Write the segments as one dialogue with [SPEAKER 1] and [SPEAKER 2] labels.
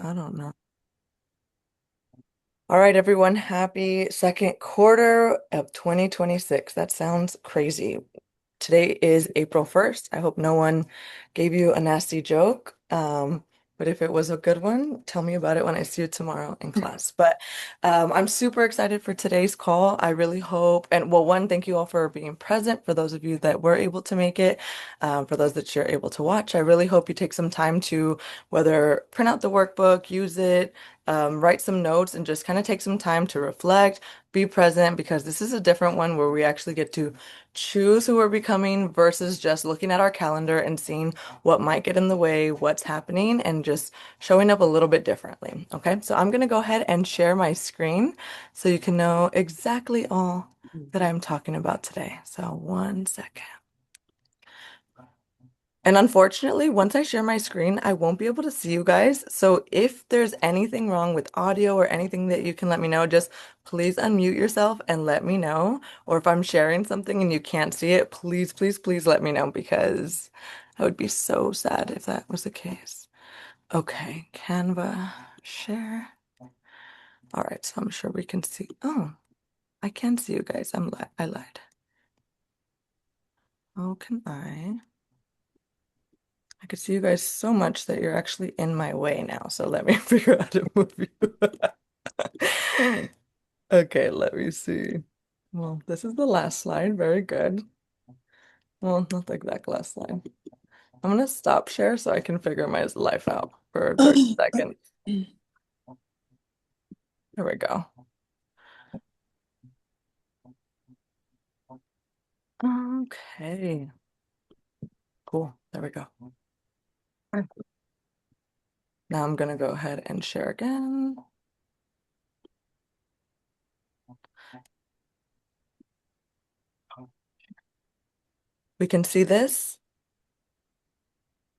[SPEAKER 1] I don't know. All right, everyone. Happy second quarter of 2026. That sounds crazy. Today is April 1st. I hope no one gave you a nasty joke. But if it was a good one, tell me about it when I see you tomorrow in class. But I'm super excited for today's call. I really hope, and well, one, thank you all for being present. For those of you that were able to make it, for those that you're able to watch, I really hope you take some time to whether print out the workbook, use it, write some notes, and just kind of take some time to reflect, be present, because this is a different one where we actually get to choose who we're becoming versus just looking at our calendar and seeing what might get in the way, what's happening, and just showing up a little bit differently. Okay, so I'm gonna go ahead and share my screen so you can know exactly all that I'm talking about today. So 1 second. And unfortunately, once I share my screen, I won't be able to see you guys. So if there's anything wrong with audio or anything that you can let me know, just please unmute yourself and let me know. Or if I'm sharing something and you can't see it, please, please, please let me know because I would be so sad if that was the case. Okay, Canva, share. All right, so I'm sure we can see. Oh, I can see you guys. I lied. How can I? I could see you guys so much that you're actually in my way now. So let me figure out how to move you. Okay, let me see. Well, this is the last slide. Very good. Well, not the exact last slide. I'm gonna stop share so I can figure my life out for 30 seconds. There we go. Okay, cool. There we go. Now I'm gonna go ahead and share again. We can see this.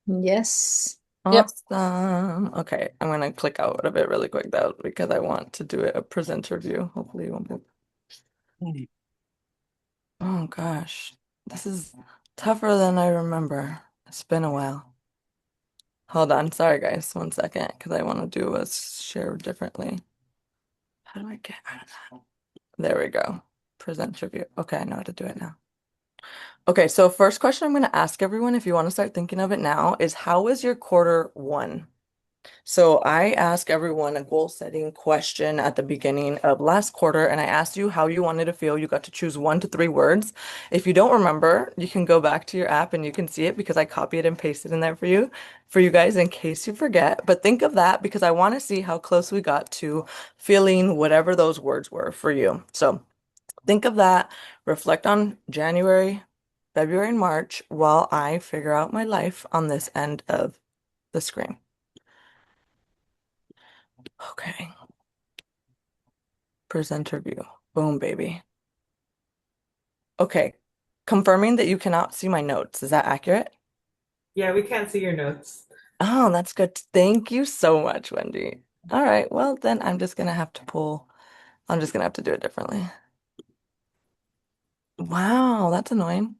[SPEAKER 2] Yes. Yep.
[SPEAKER 1] Awesome. Okay, I'm gonna click out of it really quick though because I want to do a presenter view. Hopefully you won't be. Oh gosh, this is tougher than I remember. It's been a while. Hold on, sorry guys, 1 second because I want to do a share differently. How do I get out of that? There we go. Presenter view. Okay, I know how to do it now. Okay, so first question I'm going to ask everyone, if you want to start thinking of it now, is how was your quarter one? So I ask everyone a goal setting question at the beginning of last quarter, and I asked you how you wanted to feel. You got to choose 1 to 3 words. If you don't remember, you can go back to your app and you can see it because I copied and pasted in there for you guys in case you forget. But think of that because I want to see how close we got to feeling whatever those words were for you. So think of that, reflect on January, February, and March while I figure out my life on this end of the screen. Okay. Presenter view. Boom, baby. Okay. Confirming that you cannot see my notes. Is that accurate?
[SPEAKER 3] Yeah, we can't see your notes.
[SPEAKER 1] Oh, that's good. Thank you so much, Wendy. All right. Well, then I'm just gonna have to do it differently. Wow, that's annoying.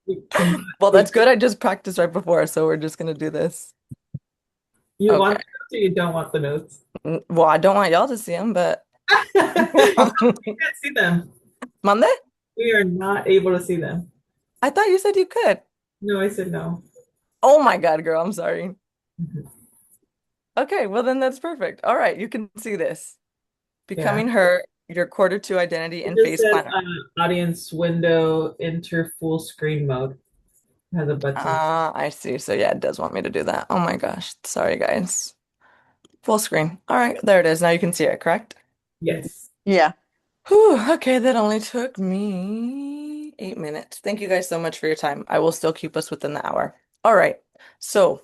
[SPEAKER 3] You cannot
[SPEAKER 1] Well,
[SPEAKER 3] see.
[SPEAKER 1] that's good. I just practiced right before, so we're just gonna do this.
[SPEAKER 3] You
[SPEAKER 1] Okay.
[SPEAKER 3] want the notes or you don't want the notes?
[SPEAKER 1] Well, I don't want y'all to see them, but
[SPEAKER 3] Oh, we can't see them.
[SPEAKER 1] Monday?
[SPEAKER 3] We are not able to see them.
[SPEAKER 1] I thought you said you could.
[SPEAKER 3] No, I said no.
[SPEAKER 1] Oh my God, girl, I'm sorry.
[SPEAKER 3] Mhm.
[SPEAKER 1] Okay, well then that's perfect. All right, you can see this.
[SPEAKER 3] Yeah.
[SPEAKER 1] Becoming her, your quarter two identity
[SPEAKER 3] It
[SPEAKER 1] and
[SPEAKER 3] just
[SPEAKER 1] phase
[SPEAKER 3] says
[SPEAKER 1] planner.
[SPEAKER 3] audience window, enter full screen mode. It has a button.
[SPEAKER 1] Ah, I see. So yeah, it does want me to do that. Oh my gosh. Sorry, guys. Full screen. All right, there it is. Now you can see it, correct?
[SPEAKER 3] Yes.
[SPEAKER 1] Yeah. Whew, okay, that only took me 8 minutes. Thank you guys so much for your time. I will still keep us within the hour. All right. So,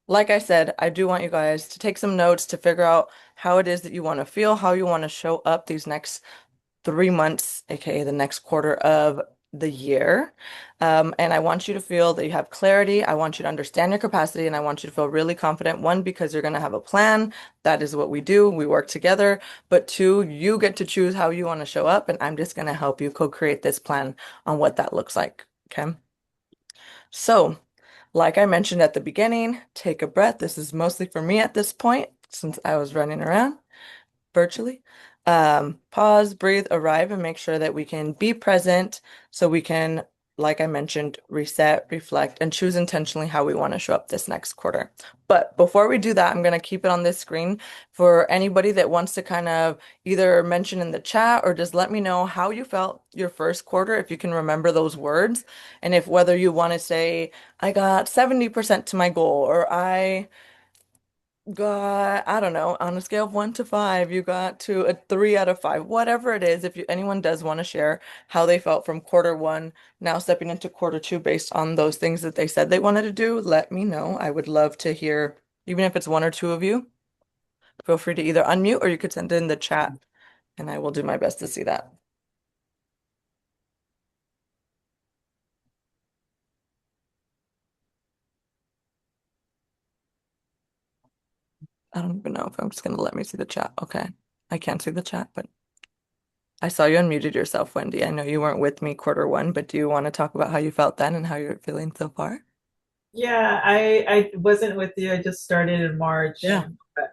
[SPEAKER 1] like I said, I do want you guys to take some notes to figure out how it is that you want to feel, how you want to show up these next 3 months, aka the next quarter of the year. And I want you to feel that you have clarity. I want you to understand your capacity, and I want you to feel really confident. One, because you're going to have a plan. That is what we do. We work together. But two, you get to choose how you want to show up, and I'm just going to help you co-create this plan on what that looks like. Okay. So, Like I mentioned at the beginning, take a breath. This is mostly for me at this point since I was running around virtually. Pause, breathe, arrive, and make sure that we can be present so we can, like I mentioned, reset, reflect, and choose intentionally how we want to show up this next quarter. But before we do that, I'm going to keep it on this screen for anybody that wants to kind of either mention in the chat or just let me know how you felt your first quarter, if you can remember those words, and if whether you want to say, I got 70% to my goal, or I got, I don't know, on a scale of 1 to 5, you got to a 3 out of 5, whatever it is. If anyone does want to share how they felt from quarter one, now stepping into quarter two based on those things that they said they wanted to do, let me know. I would love to hear, even if it's one or two of you, feel free to either unmute or you could send it in the chat and I will do my best to see that. I don't even know if I'm just gonna let me see the chat. Okay. I can't see the chat, but I saw you unmuted yourself, Wendy. I know you weren't with me quarter one, but do you want to talk about how you felt then and how you're feeling so far?
[SPEAKER 3] Yeah, I wasn't with you. I just started in March.
[SPEAKER 1] Yeah.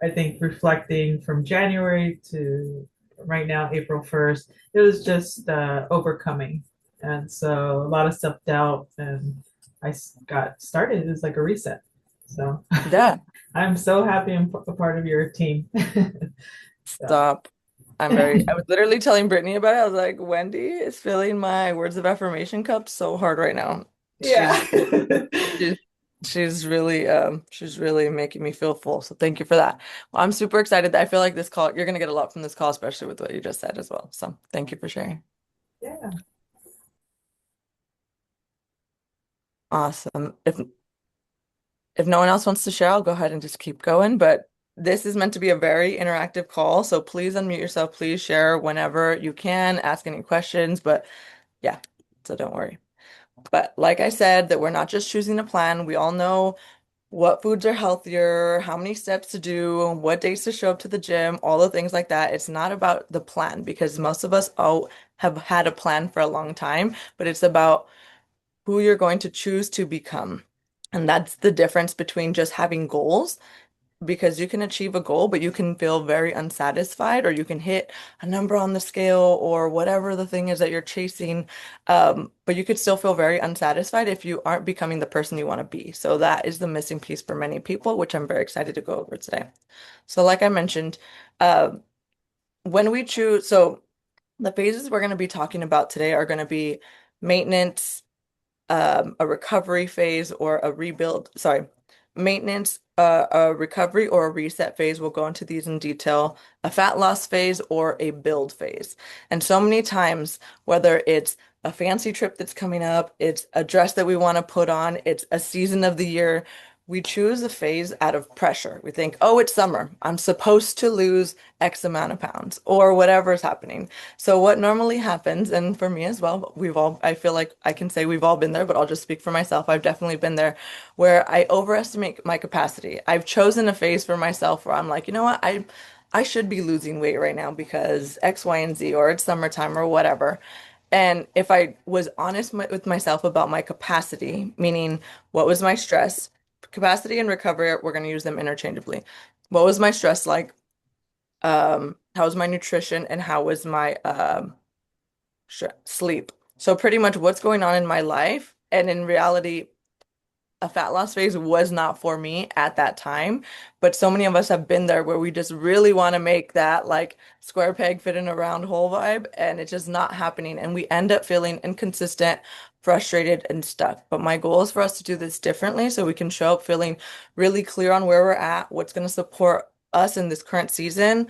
[SPEAKER 3] I think reflecting from January to right now, April 1st, it was just overcoming. And so a lot of self-doubt, and got started. It was like a reset. So
[SPEAKER 1] Yeah.
[SPEAKER 3] I'm so happy I'm a part of your team. So
[SPEAKER 1] Stop. I was literally telling Brittany about it. I was like, Wendy is filling my words of affirmation cup so hard right now.
[SPEAKER 3] yeah.
[SPEAKER 1] She's she's really making me feel full. So thank you for that. Well, I'm super excited. I feel like this call, you're gonna get a lot from this call, especially with what you just said as well. So thank you for sharing.
[SPEAKER 3] Yeah.
[SPEAKER 1] Awesome. If no one else wants to share, I'll go ahead and just keep going. But this is meant to be a very interactive call. So please unmute yourself. Please share whenever you can, ask any questions. But yeah, so don't worry. But like I said, that we're not just choosing a plan. We all know what foods are healthier, how many steps to do, what days to show up to the gym, all the things like that. It's not about the plan because most of us all have had a plan for a long time, but it's about who you're going to choose to become. And that's the difference between just having goals, because you can achieve a goal, but you can feel very unsatisfied, or you can hit a number on the scale or whatever the thing is that you're chasing. But you could still feel very unsatisfied if you aren't becoming the person you want to be. So that is the missing piece for many people, which I'm very excited to go over today. So, like I mentioned, uh, when we choose, so the phases we're going to be talking about today are going to be maintenance, a recovery phase or a rebuild, sorry, maintenance, a recovery or a reset phase. We'll go into these in detail, a fat loss phase or a build phase. And so many times, whether it's a fancy trip that's coming up, it's a dress that we want to put on, it's a season of the year, we choose a phase out of pressure. We think, oh, it's summer. I'm supposed to lose X amount of pounds or whatever is happening. So what normally happens, and for me as well, I feel like I can say we've all been there, but I'll just speak for myself. I've definitely been there where I overestimate my capacity. I've chosen a phase for myself where I'm like, you know what? I should be losing weight right now because X, Y, and Z, or it's summertime or whatever. And if I was honest with myself about my capacity, meaning what was my stress, capacity and recovery, we're going to use them interchangeably. What was my stress like? How was my nutrition and how was my sleep? So pretty much what's going on in my life. And in reality, a fat loss phase was not for me at that time. But so many of us have been there where we just really want to make that like square peg fit in a round hole vibe, and it's just not happening. And we end up feeling inconsistent, frustrated, and stuck. But my goal is for us to do this differently so we can show up feeling really clear on where we're at, what's going to support us in this current season,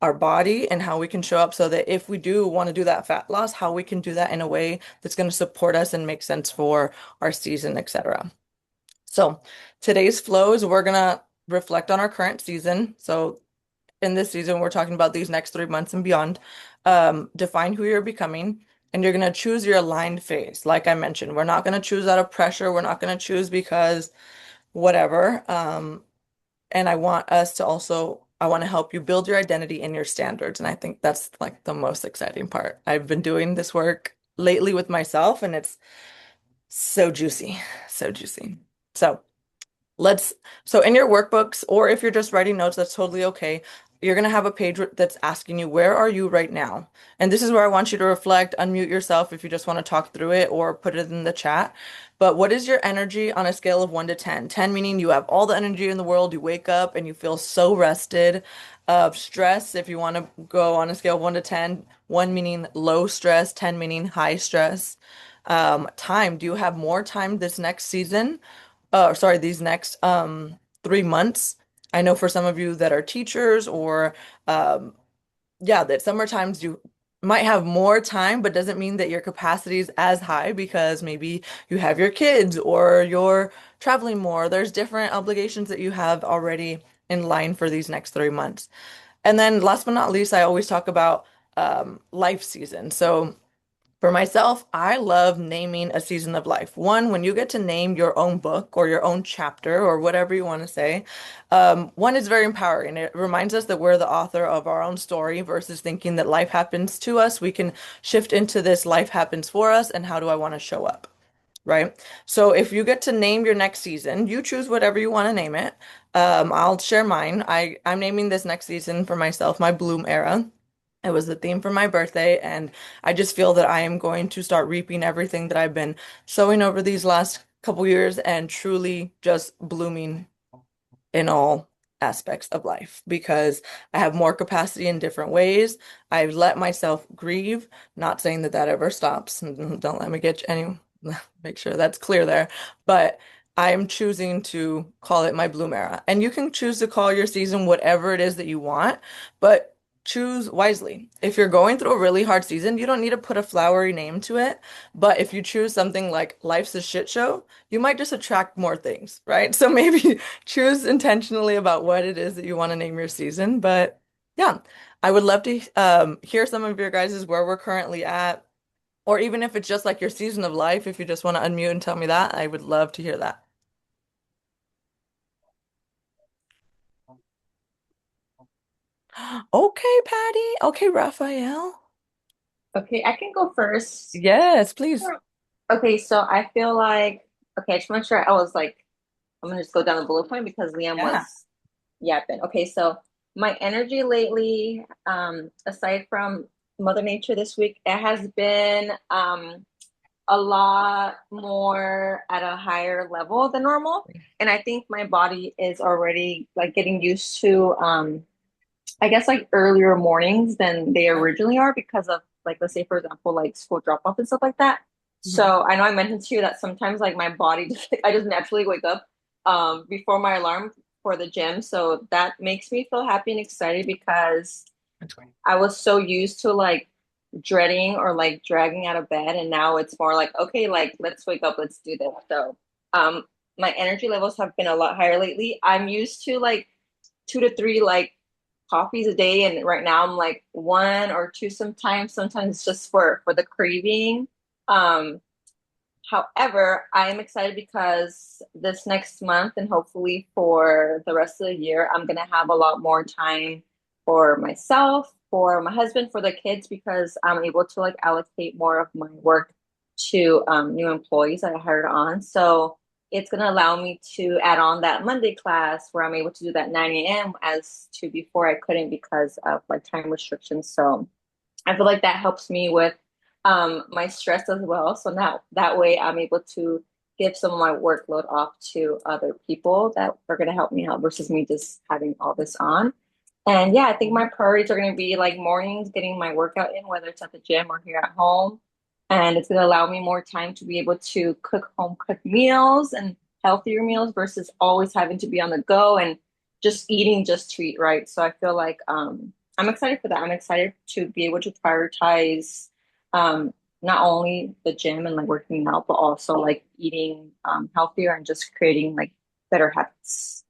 [SPEAKER 1] our body, and how we can show up so that if we do want to do that fat loss, how we can do that in a way that's going to support us and make sense for our season, etc. So today's flows, we're gonna reflect on our current season. So in this season, we're talking about these next 3 months and beyond. Define who you're becoming, and you're gonna choose your aligned phase. Like I mentioned, we're not gonna choose out of pressure. We're not gonna choose because whatever. And I want to help you build your identity and your standards. And I think that's like the most exciting part. I've been doing this work lately with myself, and it's so juicy, so juicy. So let's, so in your workbooks, or if you're just writing notes, that's totally okay. You're going to have a page that's asking you, where are you right now? And this is where I want you to reflect, unmute yourself if you just want to talk through it or put it in the chat. But what is your energy on a scale of 1 to 10? 10 meaning you have all the energy in the world, you wake up and you feel so rested. Stress, if you want to go on a scale of 1 to 10, 1 meaning low stress, 10 meaning high stress. Time, do you have more time this next season? Sorry, these next 3 months. I know for some of you that are teachers or yeah, that sometimes you might have more time, but doesn't mean that your capacity is as high because maybe you have your kids or you're traveling more. There's different obligations that you have already in line for these next 3 months. And then last but not least, I always talk about life season. So for myself, I love naming a season of life. One, when you get to name your own book or your own chapter or whatever you want to say, one is very empowering. It reminds us that we're the author of our own story versus thinking that life happens to us. We can shift into this life happens for us and how do I want to show up? Right? So if you get to name your next season, you choose whatever you want to name it. I'll share mine. I'm naming this next season for myself, my bloom era. It was the theme for my birthday, and I just feel that I am going to start reaping everything that I've been sowing over these last couple years and truly just blooming in all aspects of life because I have more capacity in different ways. I've let myself grieve, not saying that that ever stops. Don't let me get you any, make sure that's clear there. But I am choosing to call it my bloom era. And you can choose to call your season whatever it is that you want, but choose wisely. If you're going through a really hard season, you don't need to put a flowery name to it. But if you choose something like life's a shit show, you might just attract more things, right? So maybe choose intentionally about what it is that you want to name your season. But yeah, I would love to hear some of your guys' where we're currently at, or even if it's just like your season of life, if you just want to unmute and tell me that, I would love to hear that. Okay, Patty. Okay, Raphael.
[SPEAKER 2] Okay, I can go first.
[SPEAKER 1] Yes, please.
[SPEAKER 2] Sure. Okay, so I feel like, okay, I just want to make sure I was like, I'm gonna just go down the bullet point because Liam
[SPEAKER 1] Yeah.
[SPEAKER 2] was yapping. Okay, so my energy lately, aside from Mother Nature this week, it has been a lot more at a higher level than normal. And I think my body is already like getting used to I guess like earlier mornings than they originally are because of like let's say for example like school drop off and stuff like that.
[SPEAKER 1] Mhm.
[SPEAKER 2] So I know I mentioned to you that sometimes like my body just I just naturally wake up before my alarm for the gym. So that makes me feel happy and excited because
[SPEAKER 1] That's great.
[SPEAKER 2] I was so used to like dreading or like dragging out of bed and now it's more like okay like let's wake up, let's do this. So um my energy levels have been a lot higher lately. I'm used to like 2 to 3 like coffees a day and right now I'm like one or two sometimes it's just for the craving. um However, I am excited because this next month and hopefully for the rest of the year I'm going to have a lot more time for myself, for my husband, for the kids because I'm able to like allocate more of my work to new employees that I hired on. So it's going to allow me to add on that Monday class where I'm able to do that 9 a.m. as to before I couldn't because of like time restrictions. So I feel like that helps me with my stress as well. So now that way I'm able to give some of my workload off to other people that are going to help me out versus me just having all this on. And yeah, I think my priorities are going to be like mornings, getting my workout in, whether it's at the gym or here at home. And it's going to allow me more time to be able to cook home cooked meals and healthier meals versus always having to be on the go and just eating just to eat, right? So I feel like I'm excited for that. I'm excited to be able to prioritize um, not only the gym and like working out, but also like eating healthier and just creating like better habits.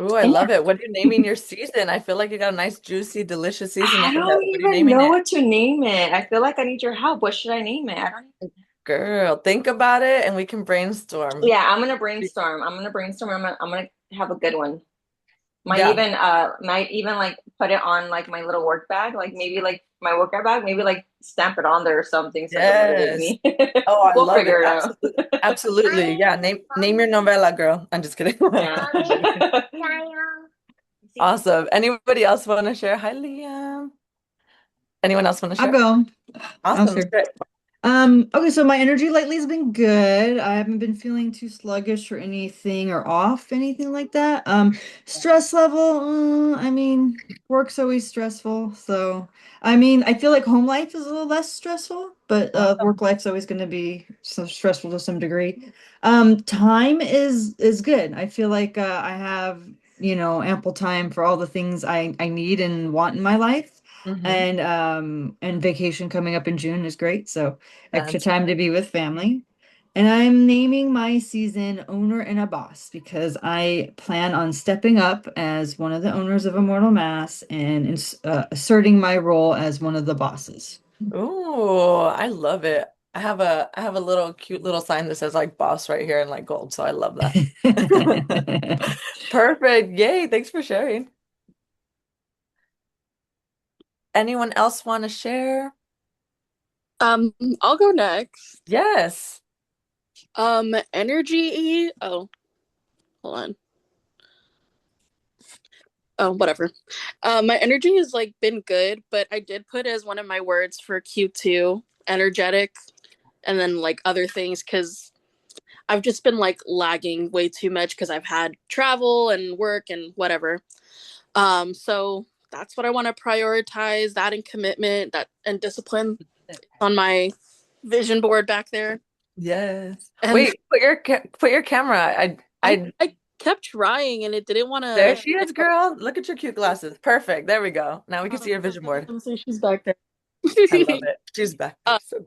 [SPEAKER 1] Ooh, I
[SPEAKER 2] And
[SPEAKER 1] love it. What are you naming your season? I feel like you got a nice, juicy, delicious season
[SPEAKER 2] I
[SPEAKER 1] ahead.
[SPEAKER 2] don't
[SPEAKER 1] What are you
[SPEAKER 2] even
[SPEAKER 1] naming
[SPEAKER 2] know
[SPEAKER 1] it?
[SPEAKER 2] what to name it. I feel like I need your help. What should I name it? I don't.
[SPEAKER 1] Girl, think about it and we can brainstorm.
[SPEAKER 2] Yeah, I'm gonna brainstorm. I'm gonna brainstorm. I'm gonna have a good one.
[SPEAKER 1] Yeah.
[SPEAKER 2] Might even like put it on like my little work bag, like maybe like my workout bag, maybe like stamp it on there or something so it'll motivate
[SPEAKER 1] Yes.
[SPEAKER 2] me.
[SPEAKER 1] Oh, I
[SPEAKER 2] We'll
[SPEAKER 1] love it.
[SPEAKER 2] figure it out.
[SPEAKER 1] Absolutely. Absolutely. Yeah. Name your novella, girl. I'm just kidding.
[SPEAKER 2] Yeah.
[SPEAKER 1] I'm joking. Awesome. Anybody else want to share? Hi, Liam. Anyone else want to
[SPEAKER 4] I'll
[SPEAKER 1] share?
[SPEAKER 4] go. I'll
[SPEAKER 1] Awesome.
[SPEAKER 4] share.
[SPEAKER 1] Great.
[SPEAKER 4] Okay, so my energy lately has been good. I haven't been feeling too sluggish or anything or off anything like that. Stress level, I mean, work's always stressful. So, I mean, I feel like home life is a little less stressful, but
[SPEAKER 1] Awesome.
[SPEAKER 4] work life's always going to be so stressful to some degree. Time is good. I feel like I have, ample time for all the things I need and want in my life.
[SPEAKER 1] Hmm.
[SPEAKER 4] And vacation coming up in June is great. So extra
[SPEAKER 1] That's
[SPEAKER 4] time to be with family. And I'm naming my season Owner and a Boss because I plan on stepping up as one of the owners of Immortal Mass and asserting my role as one of the bosses.
[SPEAKER 1] Oh, I love it. I have a little cute little sign that says like boss right here in like gold, so I love that. Perfect. Yay. Thanks for sharing. Anyone else want to share?
[SPEAKER 5] Um, I'll go next.
[SPEAKER 1] Yes.
[SPEAKER 5] Energy. Oh, hold on. Oh, whatever. My energy has like been good, but I did put as one of my words for Q2 energetic, and then like other things because I've just been like lagging way too much because I've had travel and work and whatever. So that's what I want to prioritize, that and commitment, that and discipline on my vision board back there.
[SPEAKER 1] Yes.
[SPEAKER 5] And
[SPEAKER 1] Wait, put your camera.
[SPEAKER 5] I kept trying and it didn't want
[SPEAKER 1] There
[SPEAKER 5] to.
[SPEAKER 1] she is, girl. Look at your cute glasses. Perfect. There we go. Now we can see your vision board.
[SPEAKER 5] So she's back there.
[SPEAKER 1] I love it. She's back there.
[SPEAKER 5] uh,
[SPEAKER 1] So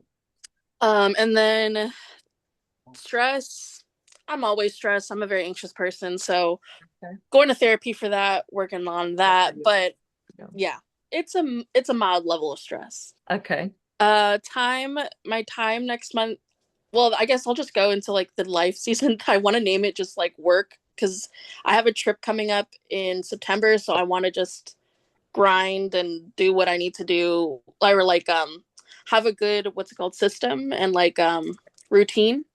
[SPEAKER 5] and then stress. I'm always stressed. I'm a very anxious person, so
[SPEAKER 1] okay.
[SPEAKER 5] going to therapy for that, working on
[SPEAKER 1] Good for
[SPEAKER 5] that.
[SPEAKER 1] you.
[SPEAKER 5] But
[SPEAKER 1] Yeah.
[SPEAKER 5] yeah, it's a mild level of stress.
[SPEAKER 1] Okay.
[SPEAKER 5] Time my time next month. Well, I guess I'll just go into like the life season. I want to name it just like work because I have a trip coming up in September, so I want to just grind and do what I need to do, or like have a good what's it called system and like routine.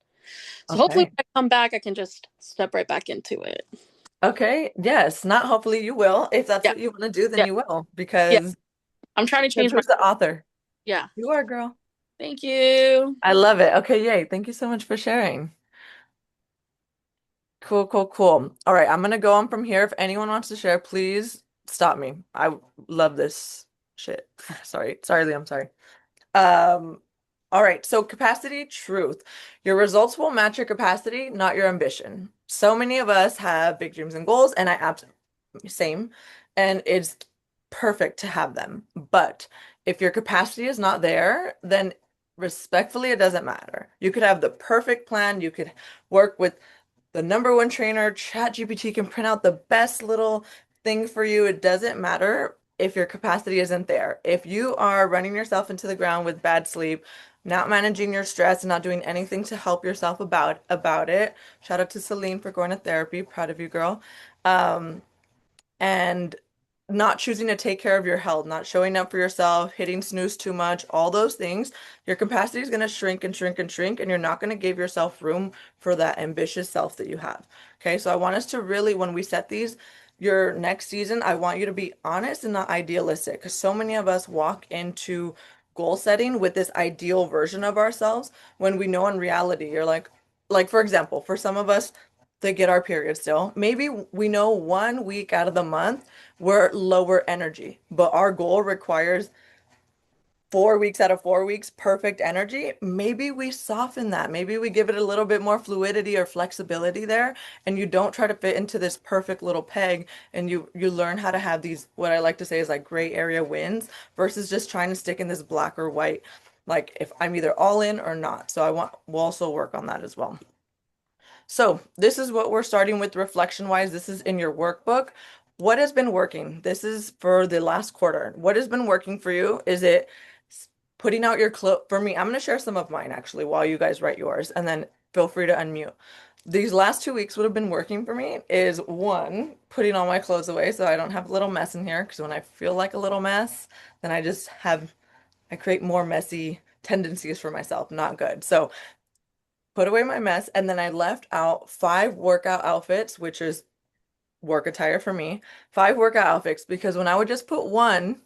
[SPEAKER 5] So hopefully
[SPEAKER 1] Okay.
[SPEAKER 5] when I come back, I can just step right back into it.
[SPEAKER 1] Okay. Yes. Not hopefully you will. If that's
[SPEAKER 5] Yeah,
[SPEAKER 1] what you want to do, then
[SPEAKER 5] yeah,
[SPEAKER 1] you will.
[SPEAKER 5] yeah.
[SPEAKER 1] Because
[SPEAKER 5] I'm trying to change my
[SPEAKER 1] who's the author?
[SPEAKER 5] yeah.
[SPEAKER 1] You are, girl.
[SPEAKER 5] Thank you.
[SPEAKER 1] I love it. Okay, yay. Thank you so much for sharing. Cool, cool, cool. All right, I'm gonna go on from here. If anyone wants to share, please stop me. I love this shit. Sorry. Sorry, Liam. Sorry. Um, all right, so capacity, truth. Your results will match your capacity, not your ambition. So many of us have big dreams and goals, and I absolutely same, and it's perfect to have them. But if your capacity is not there, then respectfully, it doesn't matter. You could have the perfect plan, you could work with the number one trainer, ChatGPT can print out the best little thing for you. It doesn't matter if your capacity isn't there. If you are running yourself into the ground with bad sleep, not managing your stress, and not doing anything to help yourself about it. Shout out to Celine for going to therapy. Proud of you, girl. Um, and not choosing to take care of your health, not showing up for yourself, hitting snooze too much, all those things, your capacity is going to shrink and shrink and shrink, and you're not going to give yourself room for that ambitious self that you have. Okay, so I want us to really, when we set these, your next season, I want you to be honest and not idealistic, because so many of us walk into goal setting with this ideal version of ourselves when we know in reality, you're like for example, for some of us, they get our period still. Maybe we know 1 week out of the month we're lower energy, but our goal requires 4 weeks out of 4 weeks, perfect energy. Maybe we soften that. Maybe we give it a little bit more fluidity or flexibility there, and you don't try to fit into this perfect little peg, and you learn how to have these, what I like to say is like gray area wins versus just trying to stick in this black or white, like if I'm either all in or not. So we'll also work on that as well. So this is what we're starting with reflection wise. This is in your workbook. What has been working? This is for the last quarter. What has been working for you? Is it putting out your clothes? For me, I'm going to share some of mine actually while you guys write yours, and then feel free to unmute. these last 2 weeks would have been working for me is one, putting all my clothes away so I don't have a little mess in here. Because when I feel like a little mess, then I create more messy tendencies for myself. Not good. So put away my mess. And then I left out 5 workout outfits, which is work attire for me. 5 workout outfits because when I would just put one,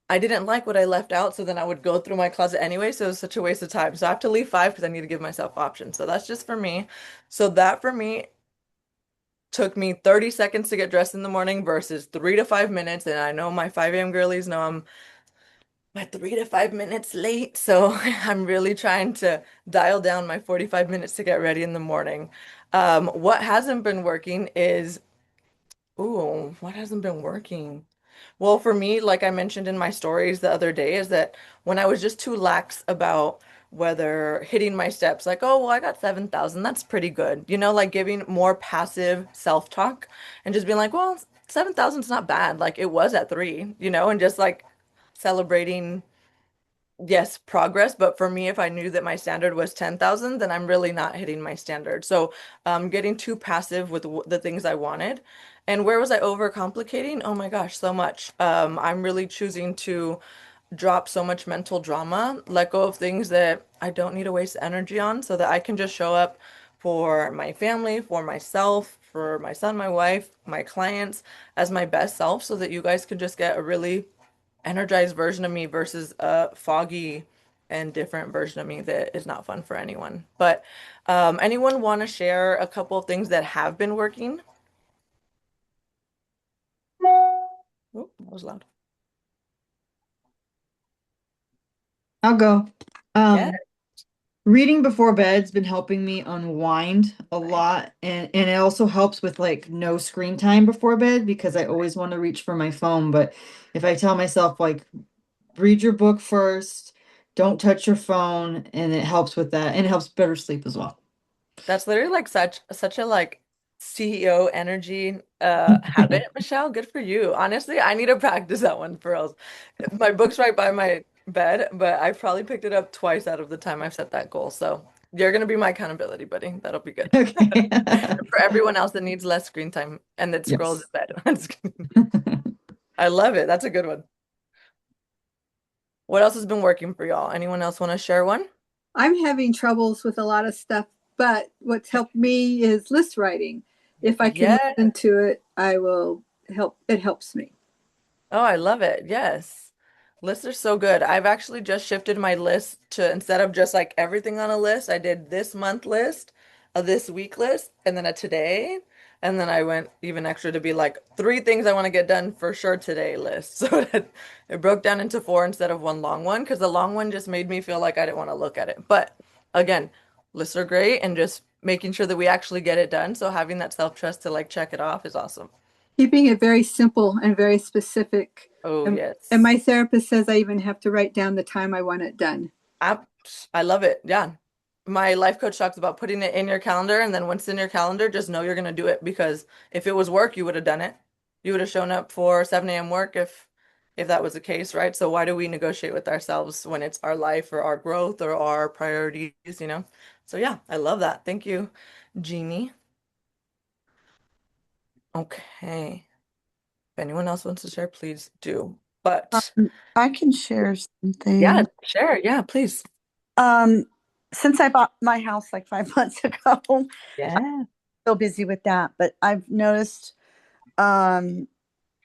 [SPEAKER 1] I didn't like what I left out, so then I would go through my closet anyway, so it was such a waste of time. So I have to leave 5 because I need to give myself options. So that's just for me. So that for me took me 30 seconds to get dressed in the morning versus 3 to 5 minutes. And I know my 5 a.m. girlies know I'm my 3 to 5 minutes late. So I'm really trying to dial down my 45 minutes to get ready in the morning. What hasn't been working is, ooh, what hasn't been working? Well, for me, like I mentioned in my stories the other day, is that when I was just too lax about whether hitting my steps, like, oh, well, I got 7,000, that's pretty good. Like giving more passive self-talk and just being like, well, 7,000 is not bad. Like it was at 3, and just like celebrating, yes, progress. But for me, if I knew that my standard was 10,000, then I'm really not hitting my standard. So, getting too passive with the things I wanted. And where was I overcomplicating? Oh my gosh, so much. I'm really choosing to drop so much mental drama, let go of things that I don't need to waste energy on so that I can just show up for my family, for myself, for my son, my wife, my clients as my best self so that you guys can just get a really energized version of me versus a foggy and different version of me that is not fun for anyone. But anyone want to share a couple of things that have been working? Oh, that was loud.
[SPEAKER 4] I'll go.
[SPEAKER 1] Yeah.
[SPEAKER 4] Reading before bed's been helping me unwind a
[SPEAKER 1] Nice.
[SPEAKER 4] lot, and it also helps with like no screen time before bed because I always want to reach for my phone. But if I tell myself like read your book first, don't touch your phone, and it helps with that, and it helps better sleep as well.
[SPEAKER 1] That's literally like such a like CEO energy habit, Michelle. Good for you. Honestly, I need to practice that one for reals. My book's right by my bed, but I probably picked it up twice out of the time I've set that goal. So you're gonna be my accountability buddy. That'll be good.
[SPEAKER 4] Okay.
[SPEAKER 1] For everyone else that needs less screen time and that scrolls in
[SPEAKER 4] Yes.
[SPEAKER 1] bed. I'm just kidding. I love it. That's a good one. What else has been working for y'all? Anyone else want to share one?
[SPEAKER 6] I'm having troubles with a lot of stuff, but what's helped me is list writing. If I can
[SPEAKER 1] Yeah.
[SPEAKER 6] listen to it, I will help. It helps me.
[SPEAKER 1] Oh, I love it. Yes. Lists are so good. I've actually just shifted my list to instead of just like everything on a list, I did this month list, a this week list, and then a today. And then I went even extra to be like 3 things I want to get done for sure today list. So that it broke down into 4 instead of one long one because the long one just made me feel like I didn't want to look at it. But again, lists are great and just making sure that we actually get it done. So having that self-trust to like check it off is awesome.
[SPEAKER 6] Keeping it very simple and very specific.
[SPEAKER 1] Oh,
[SPEAKER 6] And
[SPEAKER 1] yes.
[SPEAKER 6] my therapist says I even have to write down the time I want it done.
[SPEAKER 1] I I love it. Yeah. My life coach talks about putting it in your calendar, and then once it's in your calendar, just know you're gonna do it because if it was work, you would have done it. You would have shown up for 7 a.m. work if that was the case, right? So why do we negotiate with ourselves when it's our life or our growth or our priorities? So yeah, I love that. Thank you, Jeannie. Okay. If anyone else wants to share, please do. But
[SPEAKER 7] I can share
[SPEAKER 1] yeah,
[SPEAKER 7] something.
[SPEAKER 1] share. Yeah, please.
[SPEAKER 7] Um, since I bought my house like 5 months ago, I'm
[SPEAKER 1] Yeah.
[SPEAKER 7] so busy with that. But I've noticed um,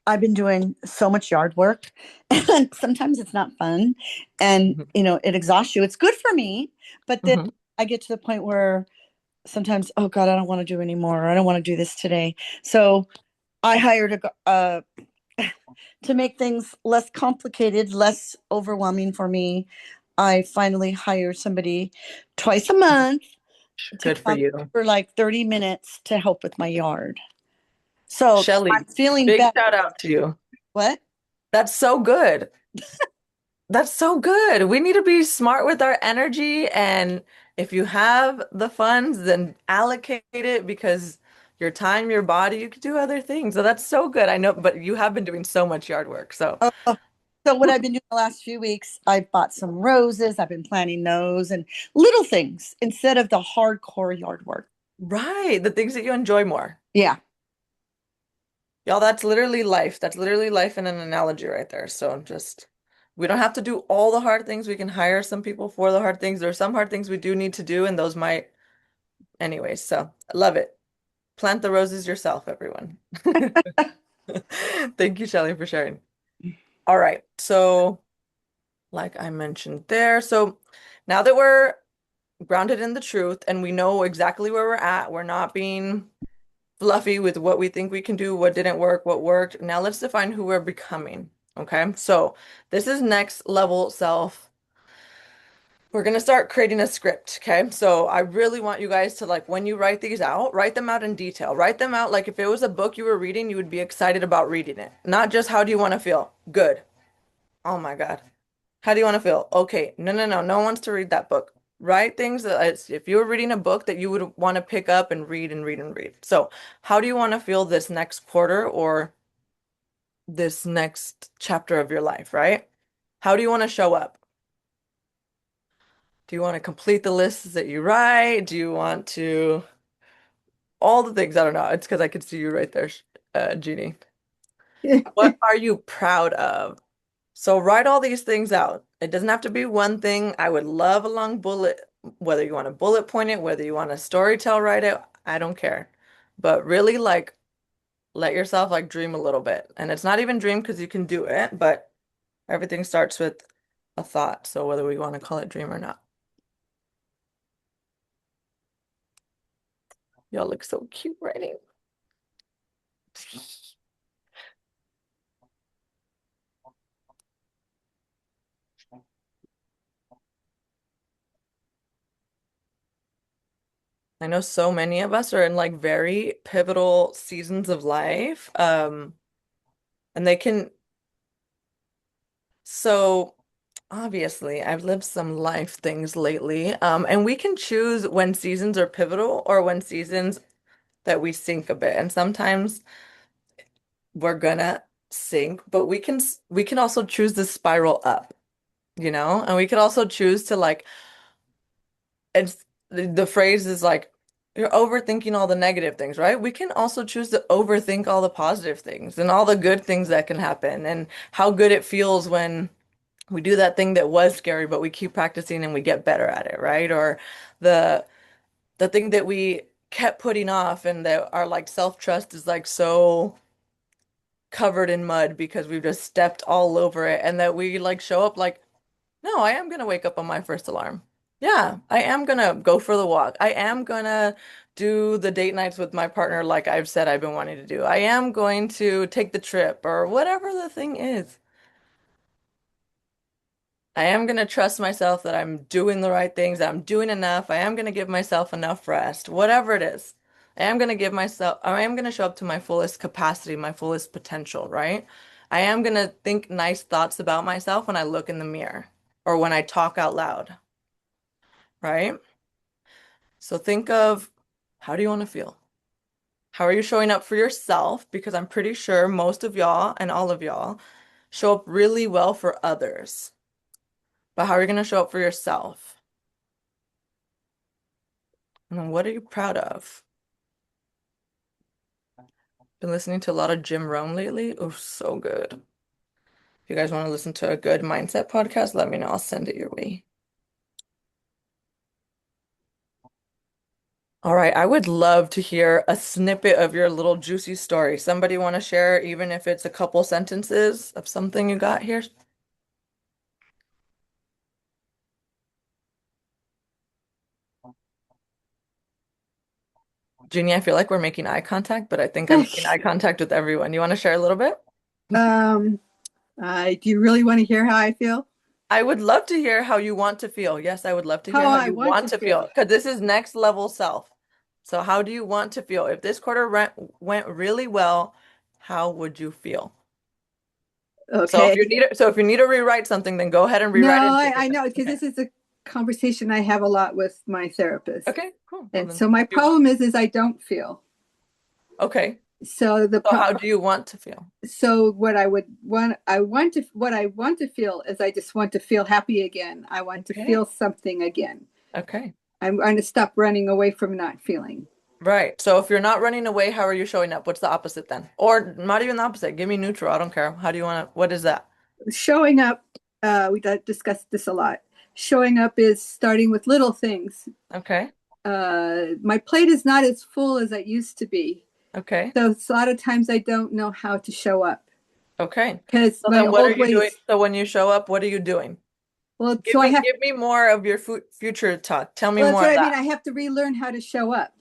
[SPEAKER 7] I've been doing so much yard work, and sometimes it's not fun, and it exhausts you. It's good for me, but then
[SPEAKER 1] Hmm.
[SPEAKER 7] I get to the point where sometimes, oh God, I don't want to do anymore. Or I don't want to do this today. So I hired to make things less complicated, less overwhelming for me. I finally hired somebody twice a month to
[SPEAKER 1] Good for
[SPEAKER 7] come
[SPEAKER 1] you.
[SPEAKER 7] for like 30 minutes to help with my yard. So
[SPEAKER 1] Shelly,
[SPEAKER 7] I'm feeling
[SPEAKER 1] big
[SPEAKER 7] better.
[SPEAKER 1] shout out to you.
[SPEAKER 7] What?
[SPEAKER 1] That's so good. That's so good. We need to be smart with our energy. And if you have the funds, then allocate it because your time, your body, you could do other things. So that's so good. I know, but you have been doing so much yard work. So,
[SPEAKER 7] Oh, so what I've been doing the last few weeks, I've bought some roses. I've been planting those and little things instead of the hardcore yard work.
[SPEAKER 1] Right. The things that you enjoy more.
[SPEAKER 7] Yeah.
[SPEAKER 1] Y'all, that's literally life. That's literally life in an analogy right there. So just, we don't have to do all the hard things. We can hire some people for the hard things. There are some hard things we do need to do, and those might, anyways. So I love it. Plant the roses yourself, everyone. Thank you, Shelley, for sharing. All right. So, like I mentioned there, so now that we're grounded in the truth and we know exactly where we're at, we're not being fluffy with what we think we can do, what didn't work, what worked. Now let's define who we're becoming. Okay. So this is next level self. We're going to start creating a script. Okay. So I really want you guys to, like, when you write these out, write them out in detail. Write them out like if it was a book you were reading, you would be excited about reading it. Not just how do you want to feel? Good. Oh my God. How do you want to feel? Okay. No, no, no. No one wants to read that book. Write things that if you were reading a book that you would want to pick up and read and read and read. So, how do you want to feel this next quarter or this next chapter of your life, right? How do you want to show up? Do you want to complete the lists that you write? Do you want to all the things? I don't know. It's because I could see you right there, Jeannie. What are you proud of? So write all these things out. It doesn't have to be one thing. I would love a long bullet, whether you want to bullet point it, whether you want to story tell, write it, I don't care. But really, like, let yourself like dream a little bit. And it's not even dream because you can do it, but everything starts with a thought. So whether we want to call it dream or not. Y'all look so cute writing. I know so many of us are in like very pivotal seasons of life. And they can, so obviously I've lived some life things lately. And we can choose when seasons are pivotal or when seasons that we sink a bit. And sometimes we're gonna sink, but we can also choose to spiral up, And we could also choose to like it's the phrase is like you're overthinking all the negative things, right? We can also choose to overthink all the positive things and all the good things that can happen and how good it feels when we do that thing that was scary, but we keep practicing and we get better at it, right? Or the the thing that we kept putting off and that our like self-trust is like so covered in mud because we've just stepped all over it and that we like show up like, no, I am gonna wake up on my first alarm. Yeah, I am gonna go for the walk. I am gonna do the date nights with my partner like I've said I've been wanting to do. I am going to take the trip or whatever the thing is. I am going to trust myself that I'm doing the right things, that I'm doing enough. I am going to give myself enough rest, whatever it is. I am going to show up to my fullest capacity, my fullest potential, right? I am going to think nice thoughts about myself when I look in the mirror or when I talk out loud, right? So think of how do you want to feel? How are you showing up for yourself? Because I'm pretty sure most of y'all and all of y'all show up really well for others. But how are you going to show up for yourself? And then what are you proud of? Been listening to a lot of Jim Rohn lately. Oh, so good. If you guys want to listen to a good mindset podcast, let me know. I'll send it your way. All right, I would love to hear a snippet of your little juicy story. Somebody want to share, even if it's a couple sentences of something you got here? Jeannie, I feel like we're making eye contact, but I think I'm making eye contact with everyone. You want to share a little bit?
[SPEAKER 6] Um, do you really want to hear how I feel?
[SPEAKER 1] I would love to hear how you want to feel. Yes, I would love to
[SPEAKER 6] How
[SPEAKER 1] hear how
[SPEAKER 6] I
[SPEAKER 1] you
[SPEAKER 6] want
[SPEAKER 1] want
[SPEAKER 6] to
[SPEAKER 1] to feel
[SPEAKER 6] feel.
[SPEAKER 1] because this is next level self. So how do you want to feel? If this quarter went really well, how would you feel? So
[SPEAKER 6] Okay.
[SPEAKER 1] if you need to rewrite something, then go ahead and
[SPEAKER 6] No,
[SPEAKER 1] rewrite it and take
[SPEAKER 6] I
[SPEAKER 1] it down.
[SPEAKER 6] know because
[SPEAKER 1] Okay.
[SPEAKER 6] this is a conversation I have a lot with my therapist.
[SPEAKER 1] Okay, cool. Well
[SPEAKER 6] And
[SPEAKER 1] then,
[SPEAKER 6] so my problem is I don't feel.
[SPEAKER 1] okay.
[SPEAKER 6] So the
[SPEAKER 1] So
[SPEAKER 6] pro
[SPEAKER 1] how do you want to feel?
[SPEAKER 6] so what I would want I want to what I want to feel is I just want to feel happy again. I want to
[SPEAKER 1] Okay.
[SPEAKER 6] feel something again.
[SPEAKER 1] Okay.
[SPEAKER 6] I'm going to stop running away from not feeling.
[SPEAKER 1] Right. So if you're not running away, how are you showing up? What's the opposite then? Or not even the opposite. Give me neutral. I don't care. How do you want to, what is that?
[SPEAKER 6] Showing up, we discussed this a lot. Showing up is starting with little things.
[SPEAKER 1] Okay.
[SPEAKER 6] My plate is not as full as it used to be.
[SPEAKER 1] Okay.
[SPEAKER 6] So a lot of times I don't know how to show up
[SPEAKER 1] Okay.
[SPEAKER 6] because
[SPEAKER 1] So
[SPEAKER 6] my
[SPEAKER 1] then what are
[SPEAKER 6] old
[SPEAKER 1] you doing?
[SPEAKER 6] ways,
[SPEAKER 1] So when you show up, what are you doing?
[SPEAKER 6] well, so I have,
[SPEAKER 1] Give me more of your future talk. Tell me
[SPEAKER 6] well, that's
[SPEAKER 1] more
[SPEAKER 6] what
[SPEAKER 1] of
[SPEAKER 6] I
[SPEAKER 1] that.
[SPEAKER 6] mean. I have to relearn how to show up.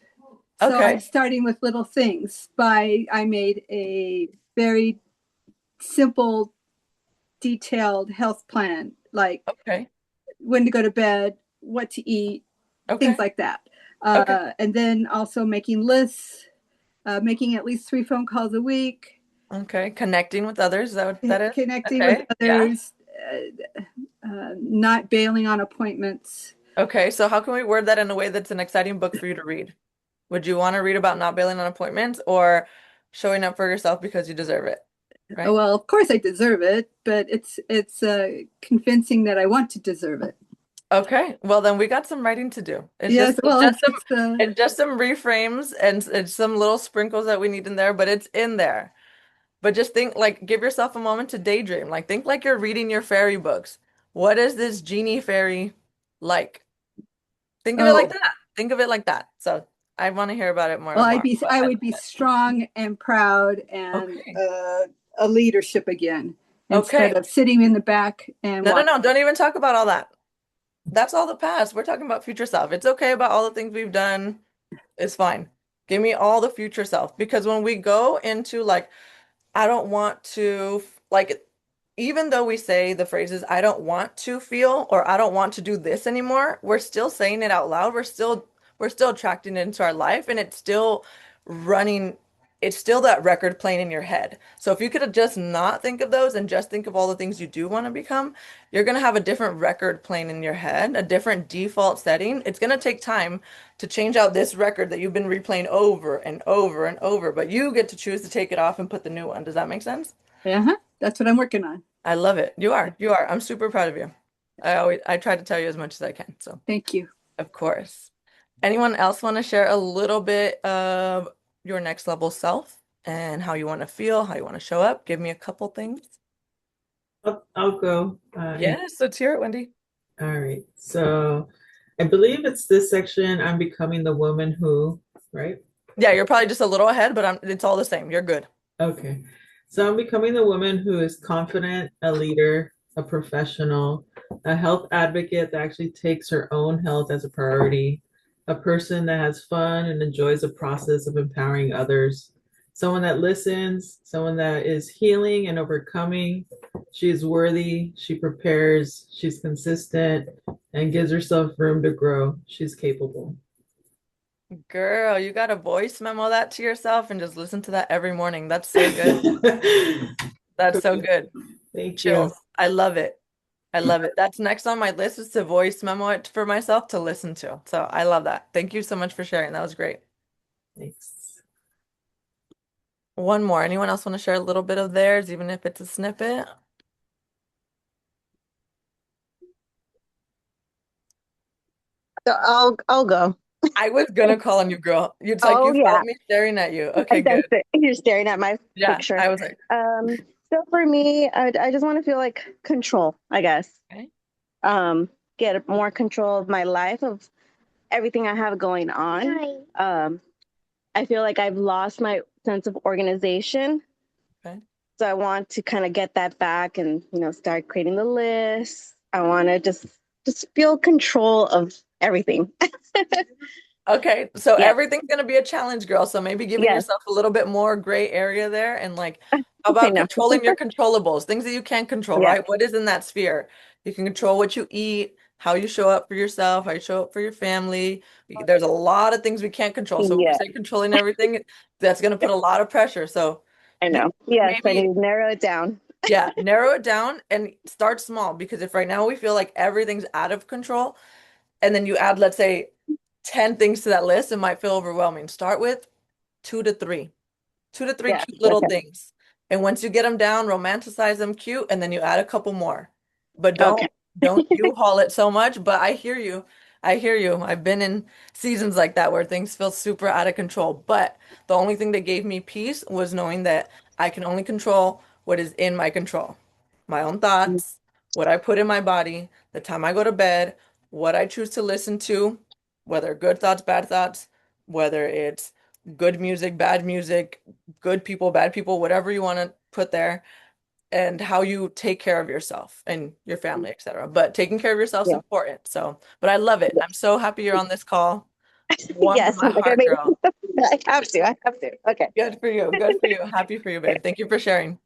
[SPEAKER 6] So I'm
[SPEAKER 1] Okay.
[SPEAKER 6] starting with little things. I made a very simple, detailed health plan, like
[SPEAKER 1] Okay.
[SPEAKER 6] when to go to bed, what to eat, things
[SPEAKER 1] Okay.
[SPEAKER 6] like that.
[SPEAKER 1] Okay.
[SPEAKER 6] And then also making lists, making at least 3 phone calls a week,
[SPEAKER 1] Okay. Connecting with others. Is that what that is?
[SPEAKER 6] connecting with
[SPEAKER 1] Okay. Yeah.
[SPEAKER 6] others, not bailing on appointments.
[SPEAKER 1] Okay. So how can we word that in a way that's an exciting book for you to read? Would you want to read about not bailing on appointments or showing up for yourself because you deserve it?
[SPEAKER 6] Oh,
[SPEAKER 1] Right?
[SPEAKER 6] well, of course I deserve it, but it's convincing that I want to deserve it.
[SPEAKER 1] Okay. Well, then we got some writing to do.
[SPEAKER 6] Yes, well,
[SPEAKER 1] It's just some reframes and it's some little sprinkles that we need in there, but it's in there. But just think like give yourself a moment to daydream. Like think like you're reading your fairy books. What is this genie fairy like? Think of it like
[SPEAKER 6] oh,
[SPEAKER 1] that. Think of it like that. So I want to hear about it more
[SPEAKER 6] well,
[SPEAKER 1] and more. But
[SPEAKER 6] I
[SPEAKER 1] I
[SPEAKER 6] would be
[SPEAKER 1] love it.
[SPEAKER 6] strong and proud and
[SPEAKER 1] Okay.
[SPEAKER 6] a leadership again instead
[SPEAKER 1] Okay.
[SPEAKER 6] of sitting in the back and
[SPEAKER 1] No, no,
[SPEAKER 6] watch.
[SPEAKER 1] no. Don't even talk about all that. That's all the past. We're talking about future self. It's okay about all the things we've done. It's fine. Give me all the future self because when we go into like I don't want to like even though we say the phrases I don't want to feel or I don't want to do this anymore, we're still saying it out loud. We're still attracting it into our life and it's still running it's still that record playing in your head. So if you could just not think of those and just think of all the things you do want to become, you're going to have a different record playing in your head, a different default setting. It's going to take time to change out this record that you've been replaying over and over and over, but you get to choose to take it off and put the new one. Does that make sense?
[SPEAKER 6] Uh-huh. That's what I'm working on.
[SPEAKER 1] I love it. You are. You are. I'm super proud of you. I try to tell you as much as I can. So,
[SPEAKER 6] Thank you.
[SPEAKER 1] of course. Anyone else want to share a little bit of your next level self and how you want to feel, how you want to show up? Give me a couple things.
[SPEAKER 3] I'll go.
[SPEAKER 1] Yes, let's hear it, Wendy.
[SPEAKER 3] All right. So I believe it's this section. I'm becoming the woman who, right?
[SPEAKER 1] Yeah, you're probably just a little ahead, but it's all the same. You're good.
[SPEAKER 3] Okay. So I'm becoming the woman who is confident, a leader, a professional, a health advocate that actually takes her own health as a priority, a person that has fun and enjoys the process of empowering others, someone that listens, someone that is healing and overcoming. She is worthy, she prepares, she's consistent, and gives herself room to grow. She's capable.
[SPEAKER 1] Girl, you got to voice memo that to yourself and just listen to that every morning. That's so good. That's so good.
[SPEAKER 3] Thank you.
[SPEAKER 1] Chills. I love it. I love it. That's next on my list is to voice memo it for myself to listen to. So I love that. Thank you so much for sharing. That was great.
[SPEAKER 3] Thanks.
[SPEAKER 1] One more. Anyone else want to share a little bit of theirs, even if it's a snippet?
[SPEAKER 8] So I'll go.
[SPEAKER 1] I was gonna call on you, girl. It's like
[SPEAKER 8] Oh
[SPEAKER 1] you felt
[SPEAKER 8] yeah,
[SPEAKER 1] me staring at you.
[SPEAKER 8] I
[SPEAKER 1] Okay, good.
[SPEAKER 8] sensed it. You're staring at my
[SPEAKER 1] Yeah,
[SPEAKER 8] picture.
[SPEAKER 1] I was like,
[SPEAKER 8] Um, so for me, I just want to feel like control, I guess.
[SPEAKER 1] okay.
[SPEAKER 8] Um, get more control of my life, of everything I have going on. I feel like I've lost my sense of organization.
[SPEAKER 1] Okay.
[SPEAKER 8] So I want to kind of get that back and, start creating the list. I want to just feel control of everything.
[SPEAKER 1] Okay, so
[SPEAKER 8] Yes.
[SPEAKER 1] everything's gonna be a challenge, girl. So maybe giving
[SPEAKER 8] Yes.
[SPEAKER 1] yourself a little bit more gray area there and like how
[SPEAKER 8] I
[SPEAKER 1] about
[SPEAKER 8] know.
[SPEAKER 1] controlling your controllables, things that you can control,
[SPEAKER 8] Yeah.
[SPEAKER 1] right? What is in that sphere? You can control what you eat, how you show up for yourself, how you show up for your family. There's a lot of things we can't control. So when we
[SPEAKER 8] Yeah.
[SPEAKER 1] say controlling everything, that's gonna put a lot of pressure. So
[SPEAKER 8] I
[SPEAKER 1] you
[SPEAKER 8] know. Yes, I
[SPEAKER 1] maybe
[SPEAKER 8] need to narrow it down.
[SPEAKER 1] yeah, narrow it down and start small because if right now we feel like everything's out of control, and then you add, let's say, 10 things to that list, it might feel overwhelming. Start with two to three, two to three
[SPEAKER 8] Yeah.
[SPEAKER 1] cute little
[SPEAKER 8] Okay.
[SPEAKER 1] things. And once you get them down, romanticize them cute, and then you add a couple more. But
[SPEAKER 8] Okay.
[SPEAKER 1] don't you haul it so much. But I hear you. I hear you. I've been in seasons like that where things feel super out of control. But the only thing that gave me peace was knowing that I can only control what is in my control. My own thoughts, what I put in my body, the time I go to bed, what I choose to listen to, whether good thoughts, bad thoughts, whether it's good music, good people, bad people, whatever you want to put there, and how you take care of yourself and your family, etc. But taking care of yourself is
[SPEAKER 8] Yeah.
[SPEAKER 1] important. So, but I love it. I'm so happy you're on this call. Warms
[SPEAKER 8] Yes,
[SPEAKER 1] my
[SPEAKER 8] I'm like, I
[SPEAKER 1] heart,
[SPEAKER 8] make
[SPEAKER 1] girl.
[SPEAKER 8] I have to. I have to. Okay.
[SPEAKER 1] Good for you. Good for you. Happy for you, babe. Thank you for sharing.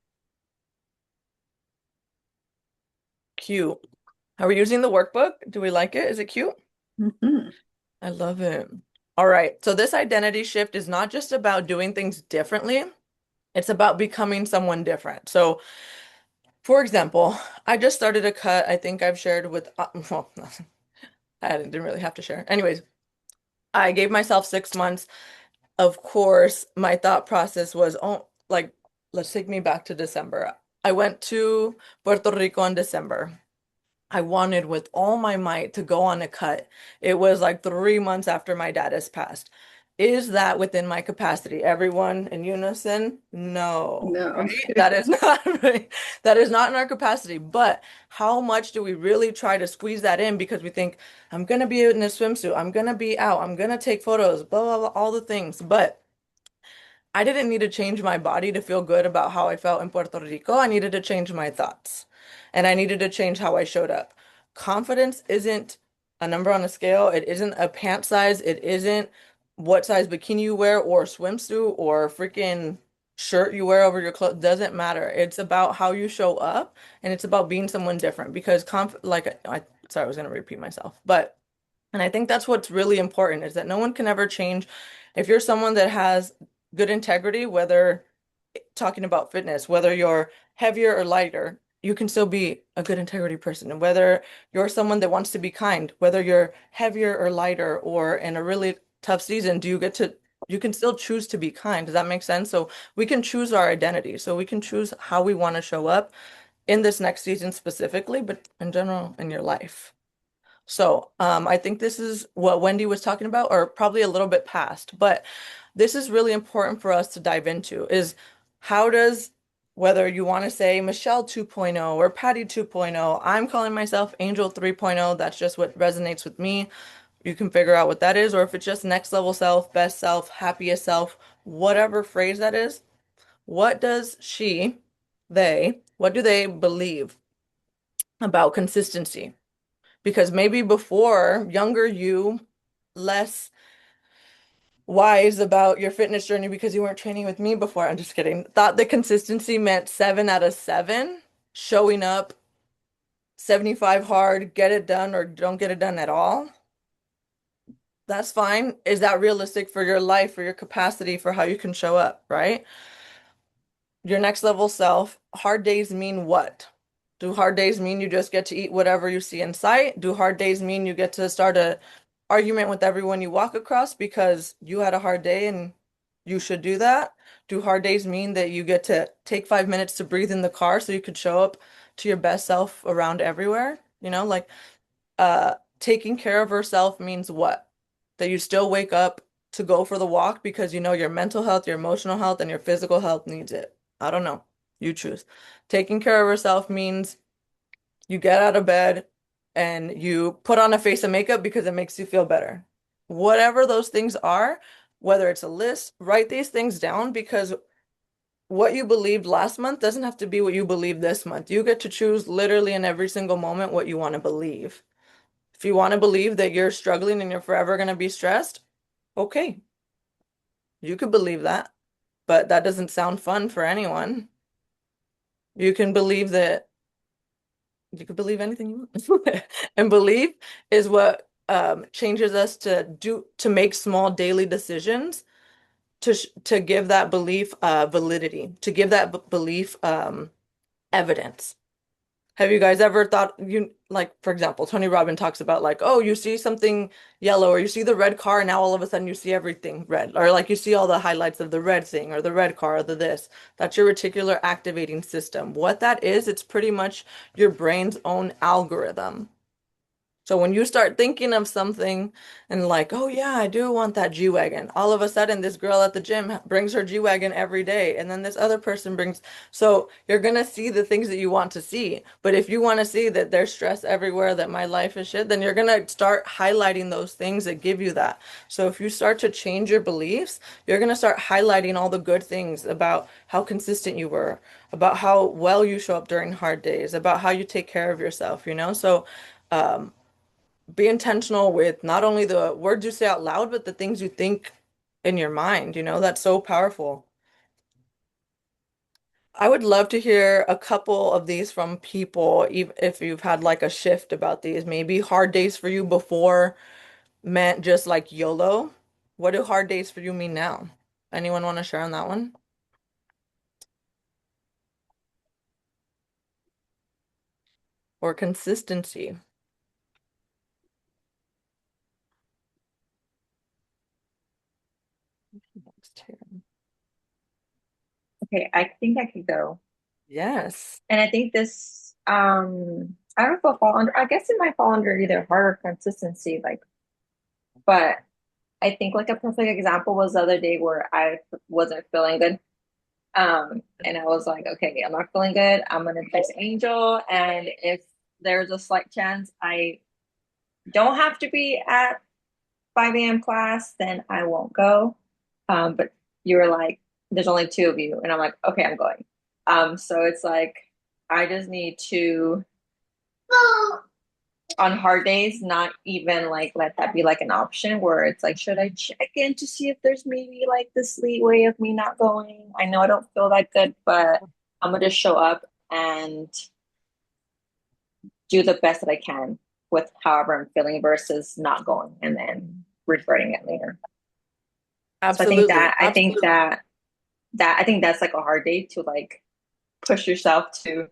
[SPEAKER 1] Cute. Are we using the workbook? Do we like it? Is it cute?
[SPEAKER 6] Mhm.
[SPEAKER 1] I love it. All right. So this identity shift is not just about doing things differently. It's about becoming someone different. So, for example, I just started a cut. I think I've shared with, well, I didn't really have to share. Anyways, I gave myself 6 months. Of course, my thought process was, oh, like, let's take me back to December. I went to Puerto Rico in December. I wanted with all my might to go on a cut. It was like 3 months after my dad has passed. Is that within my capacity? Everyone in unison? No,
[SPEAKER 6] No.
[SPEAKER 1] right? That is not right. That is not in our capacity. But how much do we really try to squeeze that in because we think, I'm gonna be in a swimsuit, I'm gonna be out, I'm gonna take photos, blah, blah, blah, all the things. But I didn't need to change my body to feel good about how I felt in Puerto Rico. I needed to change my thoughts and I needed to change how I showed up. Confidence isn't a number on a scale. It isn't a pant size. It isn't what size bikini you wear or swimsuit or freaking shirt you wear over your clothes. Doesn't matter. It's about how you show up and it's about being someone different because sorry, I was going to repeat myself, but and I think that's what's really important is that no one can ever change. If you're someone that has good integrity, whether talking about fitness, whether you're heavier or lighter, you can still be a good integrity person. And whether you're someone that wants to be kind, whether you're heavier or lighter, or in a really tough season, you can still choose to be kind. Does that make sense? So we can choose our identity. So we can choose how we want to show up in this next season specifically, but in general in your life. So, I think this is what Wendy was talking about, or probably a little bit past, but this is really important for us to dive into is how does, whether you want to say Michelle 2.0 or Patty 2.0, I'm calling myself Angel 3.0. That's just what resonates with me. You can figure out what that is, or if it's just next level self, best self, happiest self, whatever phrase that is. What does what do they believe about consistency? Because maybe before, younger you, less wise about your fitness journey because you weren't training with me before. I'm just kidding. Thought the consistency meant 7 out of 7, showing up 75 hard, get it done or don't get it done at all. That's fine. Is that realistic for your life, for your capacity, for how you can show up, right? Your next level self, hard days mean what? Do hard days mean you just get to eat whatever you see in sight? Do hard days mean you get to start a argument with everyone you walk across because you had a hard day and you should do that? Do hard days mean that you get to take 5 minutes to breathe in the car so you could show up to your best self around everywhere? Taking care of herself means what? That you still wake up to go for the walk because you know your mental health, your emotional health, and your physical health needs it. I don't know. You choose. Taking care of herself means you get out of bed and you put on a face of makeup because it makes you feel better. Whatever those things are, whether it's a list, write these things down because what you believed last month doesn't have to be what you believe this month. You get to choose literally in every single moment what you want to believe. If you want to believe that you're struggling and you're forever going to be stressed, okay, you could believe that, but that doesn't sound fun for anyone. You can believe that you can believe anything you want. And belief is what changes us to make small daily decisions to give that belief validity, to give that belief evidence. Have you guys ever thought like, for example, Tony Robbins talks about like, oh, you see something yellow or you see the red car and now all of a sudden you see everything red or like you see all the highlights of the red thing or the red car or the this. That's your reticular activating system. What that is, it's pretty much your brain's own algorithm. So when you start thinking of something and like, oh yeah, I do want that G-Wagon. All of a sudden, this girl at the gym brings her G-Wagon every day, and then this other person brings. So you're gonna see the things that you want to see. But if you want to see that there's stress everywhere, that my life is shit, then you're gonna start highlighting those things that give you that. So if you start to change your beliefs, you're gonna start highlighting all the good things about how consistent you were, about how well you show up during hard days, about how you take care of yourself, you know? So be intentional with not only the words you say out loud, but the things you think in your mind, you know, that's so powerful. I would love to hear a couple of these from people, if you've had like a shift about these. Maybe hard days for you before meant just like YOLO. What do hard days for you mean now? Anyone want to share on that one? Or consistency?
[SPEAKER 2] Okay, I think I could go.
[SPEAKER 1] Yes.
[SPEAKER 2] And I think this, I don't know if it'll fall under, I guess it might fall under either heart or consistency, like, but I think like a perfect example was the other day where I wasn't feeling good. And I was like, okay, I'm not feeling good. I'm gonna text Angel, and if there's a slight chance I don't have to be at 5 a.m. class, then I won't go. But you were like, there's only two of you, and I'm like, okay, I'm going. So it's like I just need to on hard days not even like let that be like an option where it's like, should I check in to see if there's maybe like this leeway of me not going? I know I don't feel that good, but I'm gonna just show up and do the best that I can with however I'm feeling versus not going and then regretting it later. So
[SPEAKER 1] Absolutely.
[SPEAKER 2] I think
[SPEAKER 1] Absolutely.
[SPEAKER 2] I think that's like a hard day to like push yourself to,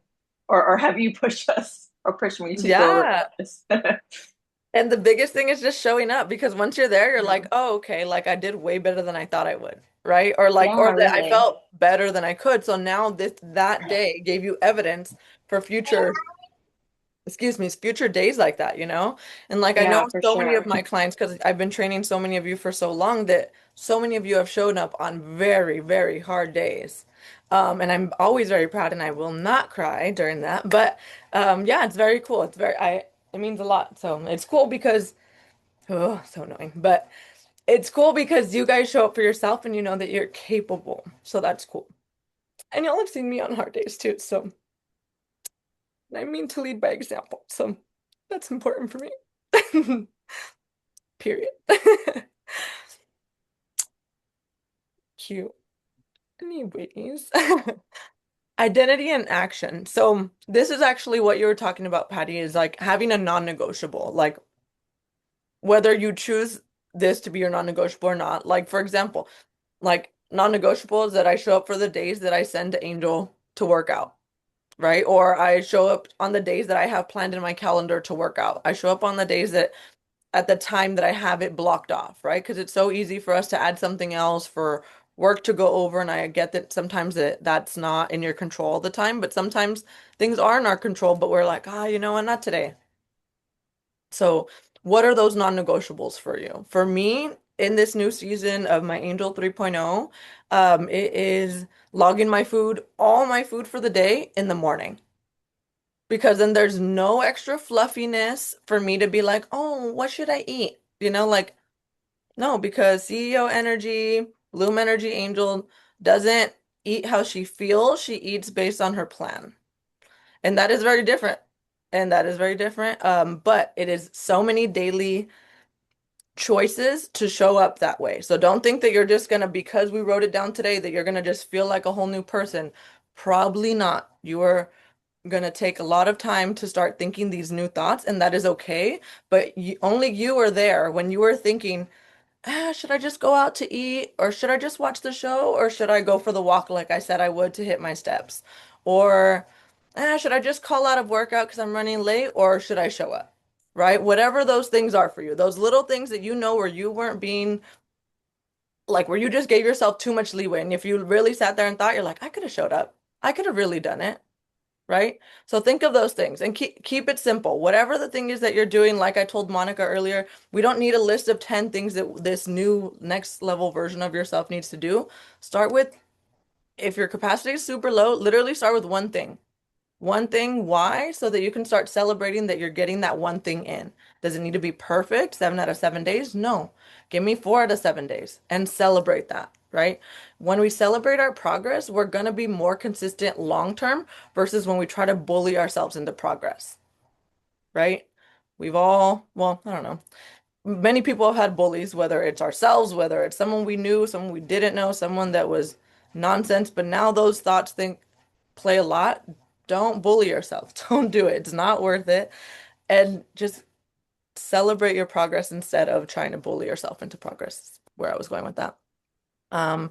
[SPEAKER 2] or have you push us or push me to go
[SPEAKER 1] Yeah.
[SPEAKER 2] regardless.
[SPEAKER 1] And the biggest thing is just showing up because once you're there, you're
[SPEAKER 2] Yeah.
[SPEAKER 1] like, oh, okay, like I did way better than I thought I would, right? Or like,
[SPEAKER 2] Yeah,
[SPEAKER 1] or that I
[SPEAKER 2] really.
[SPEAKER 1] felt better than I could. So now that day gave you evidence for future, excuse me, future days like that, you know? And like I know
[SPEAKER 2] Yeah, for
[SPEAKER 1] so many of
[SPEAKER 2] sure.
[SPEAKER 1] my clients, because I've been training so many of you for so long, that so many of you have shown up on very, very hard days. And I'm always very proud and I will not cry during that. But yeah, it's very cool. It means a lot. So it's cool because oh, so annoying. But it's cool because you guys show up for yourself and you know that you're capable. So that's cool. And y'all have seen me on hard days too. So I mean to lead by example. So that's important for me. Period. Cute. Anyways. Identity and action. So this is actually what you were talking about, Patty, is like having a non-negotiable. Like whether you choose this to be your non-negotiable or not. Like, for example, like non-negotiables that I show up for the days that I send to Angel to work out, right? Or I show up on the days that I have planned in my calendar to work out. I show up on the days that at the time that I have it blocked off, right? Because it's so easy for us to add something else for work to go over. And I get that sometimes that's not in your control all the time, but sometimes things are in our control, but we're like, ah, you know what, not today. So, what are those non-negotiables for you? For me, in this new season of my Angel 3.0, it is logging my food, all my food for the day in the morning. Because then there's no extra fluffiness for me to be like, oh, what should I eat? You know, like, no, because CEO Energy, Bloom Energy Angel doesn't eat how she feels, she eats based on her plan. And that is very different. And that is very different. But it is so many daily choices to show up that way. So don't think that you're just gonna, because we wrote it down today, that you're gonna just feel like a whole new person. Probably not. You are gonna take a lot of time to start thinking these new thoughts, and that is okay. But only you are there when you are thinking, should I just go out to eat? Or should I just watch the show? Or should I go for the walk like I said I would to hit my steps? Or should I just call out of workout because I'm running late? Or should I show up? Right? Whatever those things are for you, those little things that you know where you weren't being like where you just gave yourself too much leeway. And if you really sat there and thought, you're like, I could have showed up. I could have really done it. right? So think of those things and keep it simple. Whatever the thing is that you're doing, like I told Monica earlier, we don't need a list of 10 things that this new next level version of yourself needs to do. Start with, if your capacity is super low, literally start with one thing. One thing, why? So that you can start celebrating that you're getting that one thing in. Does it need to be perfect? 7 out of 7 days? No. Give me 4 out of 7 days and celebrate that, right? When we celebrate our progress, we're going to be more consistent long term versus when we try to bully ourselves into progress, right? We've all, well, I don't know. Many people have had bullies, whether it's ourselves, whether it's someone we knew, someone we didn't know, someone that was nonsense. But now those thoughts think play a lot. Don't bully yourself. Don't do it. It's not worth it. And just celebrate your progress instead of trying to bully yourself into progress, where I was going with that. Um,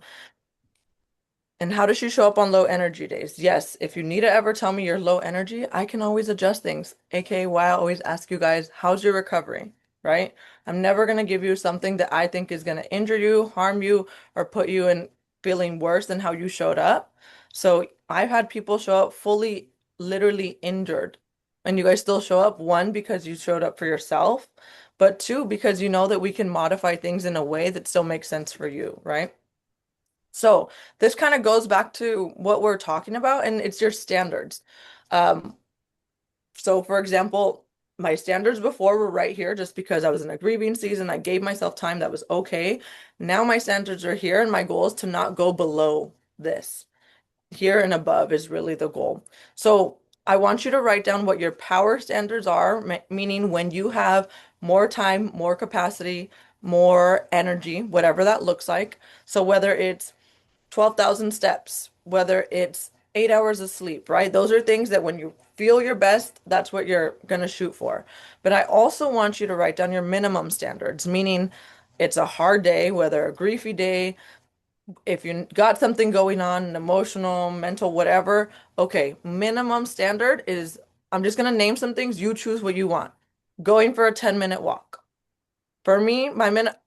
[SPEAKER 1] and how does she show up on low energy days? Yes, if you need to ever tell me you're low energy, I can always adjust things. AKA why I always ask you guys, how's your recovery? Right? I'm never going to give you something that I think is going to injure you, harm you, or put you in feeling worse than how you showed up. So I've had people show up fully, literally injured. And you guys still show up, one, because you showed up for yourself, but two, because you know that we can modify things in a way that still makes sense for you, right? So this kind of goes back to what we're talking about, and it's your standards. Um, so for example, my standards before were right here just because I was in a grieving season. I gave myself time that was okay. Now my standards are here, and my goal is to not go below this. Here and above is really the goal. So I want you to write down what your power standards are, meaning when you have more time, more capacity, more energy, whatever that looks like. So whether it's 12,000 steps, whether it's 8 hours of sleep, right? Those are things that when you feel your best, that's what you're going to shoot for. But I also want you to write down your minimum standards, meaning it's a hard day, whether a griefy day, if you got something going on, an emotional, mental, whatever. Okay, minimum standard is, I'm just going to name some things. You choose what you want. Going for a 10-minute walk. For me,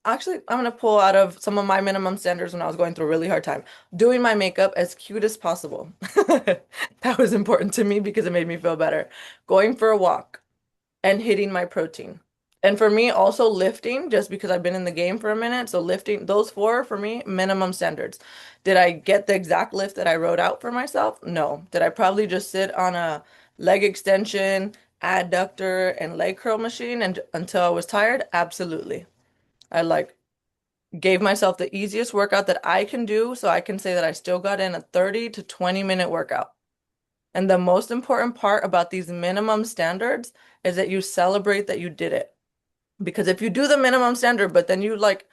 [SPEAKER 1] actually, I'm gonna pull out of some of my minimum standards when I was going through a really hard time. Doing my makeup as cute as possible. That was important to me because it made me feel better. Going for a walk and hitting my protein. And for me, also lifting, just because I've been in the game for a minute. So lifting, those four for me, minimum standards. Did I get the exact lift that I wrote out for myself? No. Did I probably just sit on a leg extension, adductor, and leg curl machine and until I was tired? Absolutely. I gave myself the easiest workout that I can do so I can say that I still got in a 30 to 20-minute workout. And the most important part about these minimum standards is that you celebrate that you did it. Because if you do the minimum standard, but then you like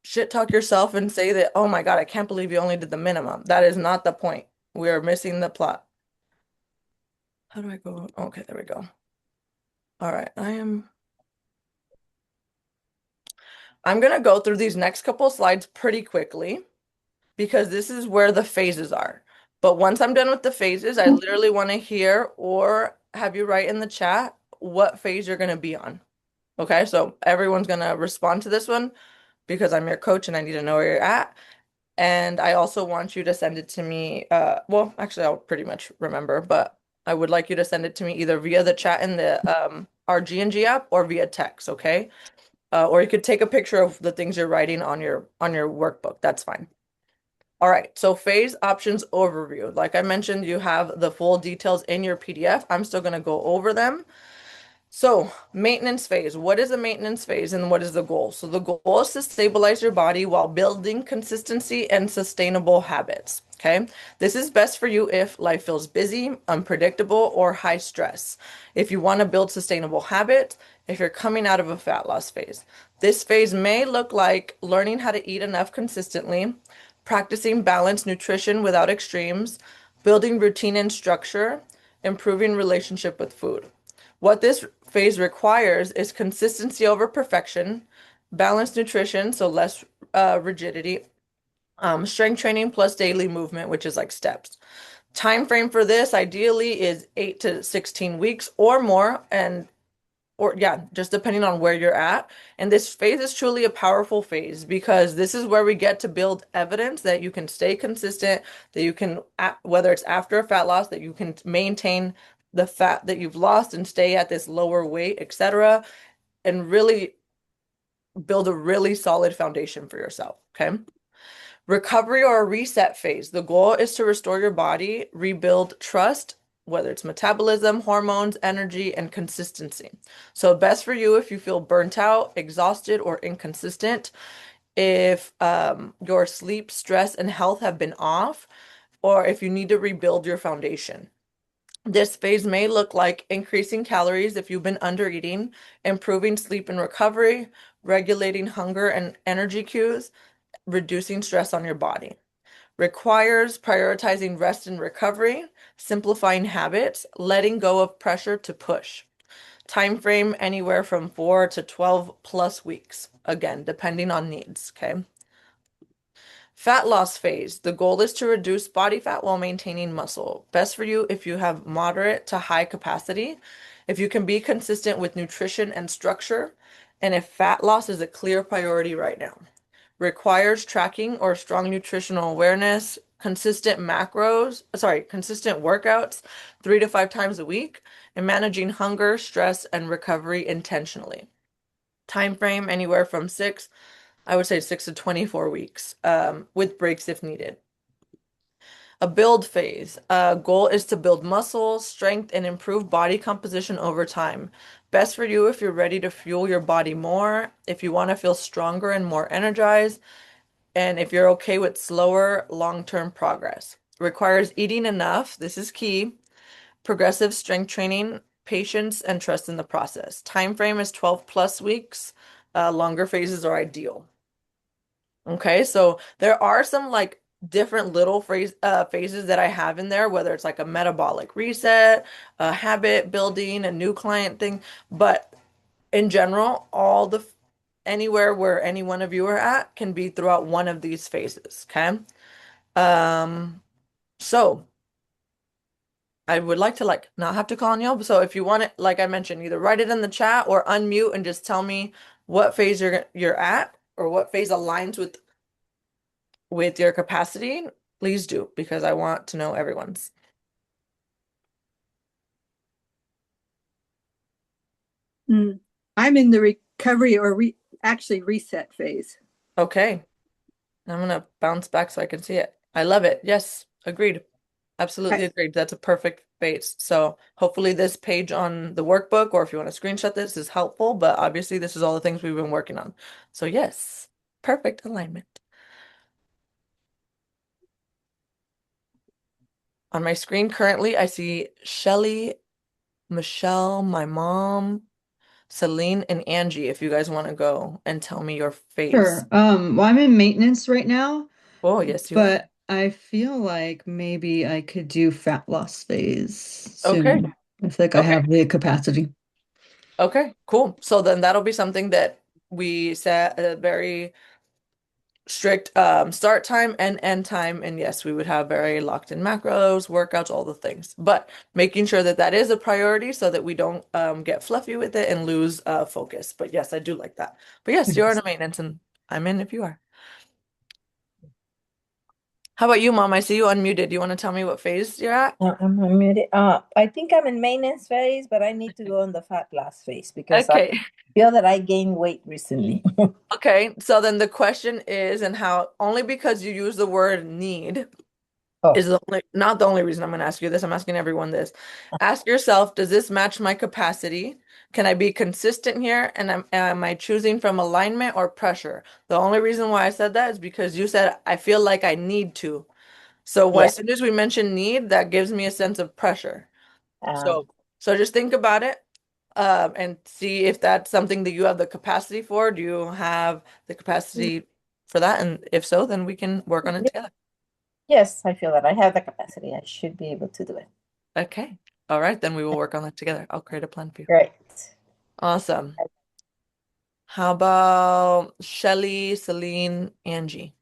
[SPEAKER 1] shit talk yourself and say that, oh my God, I can't believe you only did the minimum. That is not the point. We are missing the plot. How do I go? Okay, there we go. All right, I'm gonna go through these next couple slides pretty quickly because this is where the phases are. But once I'm done with the phases, I literally want to hear or have you write in the chat what phase you're gonna be on. Okay, so everyone's gonna respond to this one because I'm your coach and I need to know where you're at. And I also want you to send it to me. Well, actually, I'll pretty much remember, but I would like you to send it to me either via the chat in the our G&G app or via text, okay? Or you could take a picture of the things you're writing on your workbook. That's fine. All right, so phase options overview. Like I mentioned, you have the full details in your PDF. I'm still going to go over them. So, maintenance phase. What is a maintenance phase and what is the goal? So, the goal is to stabilize your body while building consistency and sustainable habits. Okay. This is best for you if life feels busy, unpredictable, or high stress. If you want to build sustainable habits, if you're coming out of a fat loss phase, this phase may look like learning how to eat enough consistently, practicing balanced nutrition without extremes, building routine and structure, improving relationship with food. What this phase requires is consistency over perfection, balanced nutrition, so less rigidity, strength training plus daily movement, which is like steps. Time frame for this ideally is 8 to 16 weeks or more, and or yeah, just depending on where you're at. And this phase is truly a powerful phase because this is where we get to build evidence that you can stay consistent, that you can, whether it's after a fat loss, that you can maintain the fat that you've lost and stay at this lower weight, etc., and really build a really solid foundation for yourself. Okay. Recovery or a reset phase. The goal is to restore your body, rebuild trust, whether it's metabolism, hormones, energy, and consistency. So, best for you if you feel burnt out, exhausted, or inconsistent, if your sleep, stress, and health have been off, or if you need to rebuild your foundation. This phase may look like increasing calories if you've been under eating, improving sleep and recovery, regulating hunger and energy cues, reducing stress on your body. Requires prioritizing rest and recovery, simplifying habits, letting go of pressure to push. Time frame anywhere from 4 to 12 plus weeks. Again, depending on needs, okay? Fat loss phase. The goal is to reduce body fat while maintaining muscle. Best for you if you have moderate to high capacity, if you can be consistent with nutrition and structure, and if fat loss is a clear priority right now. Requires tracking or strong nutritional awareness, consistent workouts 3 to 5 times a week, and managing hunger, stress, and recovery intentionally. Time frame anywhere from I would say 6 to 24 weeks, with breaks if needed. A build phase. Goal is to build muscle, strength, and improve body composition over time. Best for you if you're ready to fuel your body more, if you want to feel stronger and more energized, and if you're okay with slower, long-term progress. Requires eating enough, this is key, progressive strength training, patience, and trust in the process. Time frame is 12 plus weeks. Longer phases are ideal. Okay, so there are some like different little phases that I have in there, whether it's like a metabolic reset, a habit building, a new client thing, but in general, anywhere where any one of you are at can be throughout one of these phases, okay? Um, so I would like to like not have to call on you. So if you want it, like I mentioned, either write it in the chat or unmute and just tell me what phase you're at or what phase aligns with your capacity. Please do because I want to know everyone's.
[SPEAKER 6] I'm in the recovery or actually reset phase.
[SPEAKER 1] Okay. I'm gonna bounce back so I can see it. I love it. Yes, agreed. Absolutely
[SPEAKER 6] I,
[SPEAKER 1] agreed. That's a perfect base. So hopefully this page on the workbook, or if you want to screenshot this, is helpful. But obviously this is all the things we've been working on. So yes, perfect alignment. On my screen currently, I see Shelly, Michelle, my mom, Celine, and Angie. If you guys want to go and tell me your phase.
[SPEAKER 4] Sure. Well, I'm in maintenance right now,
[SPEAKER 1] Oh, yes, you are.
[SPEAKER 4] but I feel like maybe I could do fat loss phase
[SPEAKER 1] Okay.
[SPEAKER 4] soon. I feel like I
[SPEAKER 1] Okay.
[SPEAKER 4] have the capacity.
[SPEAKER 1] Okay, cool. So then that'll be something that we set a very strict start time and end time. And yes, we would have very locked in macros, workouts, all the things. But making sure that that is a priority so that we don't get fluffy with it and lose focus. But yes, I do like that. But yes, you're in a maintenance and I'm in if you are. How about you, Mom? I see you unmuted. Do you want to tell me what phase you're at?
[SPEAKER 9] I'm muted. I think I'm in maintenance phase, but I need to go in the fat loss phase because I
[SPEAKER 1] Okay.
[SPEAKER 9] feel that I gained weight recently.
[SPEAKER 1] Okay. So then the question is, and how only because you use the word need
[SPEAKER 9] Oh,
[SPEAKER 1] is not the only reason I'm going to ask you this. I'm asking everyone this. Ask yourself, does this match my capacity? Can I be consistent here? And am I choosing from alignment or pressure? The only reason why I said that is because you said I feel like I need to. So
[SPEAKER 9] yeah.
[SPEAKER 1] as soon as we mention need, that gives me a sense of pressure.
[SPEAKER 9] Um,
[SPEAKER 1] So just think about it, and see if that's something that you have the capacity for. Do you have the capacity for that? And if so, then we can work on it together.
[SPEAKER 9] yes, I feel that I have the capacity. I should be able to do it.
[SPEAKER 1] Okay. All right, then we will work on that together. I'll create a plan for you.
[SPEAKER 9] Great.
[SPEAKER 1] Awesome. How about Shelly, Celine, Angie?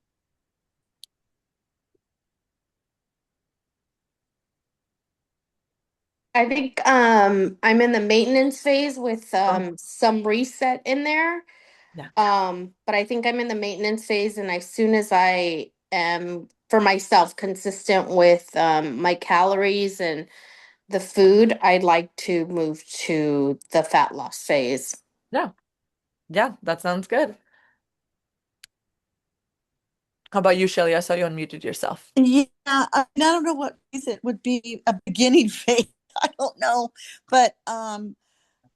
[SPEAKER 10] I think I'm in the maintenance phase with
[SPEAKER 1] Oh,
[SPEAKER 10] some reset in there.
[SPEAKER 1] yeah.
[SPEAKER 10] But I think I'm in the maintenance phase, and as soon as I am for myself consistent with my calories and the food, I'd like to move to the fat loss phase.
[SPEAKER 1] Yeah. Yeah, that sounds good. How about you, Shelly? I saw you unmuted yourself.
[SPEAKER 7] Yeah, I don't know what phase it would be a beginning phase. I don't know, but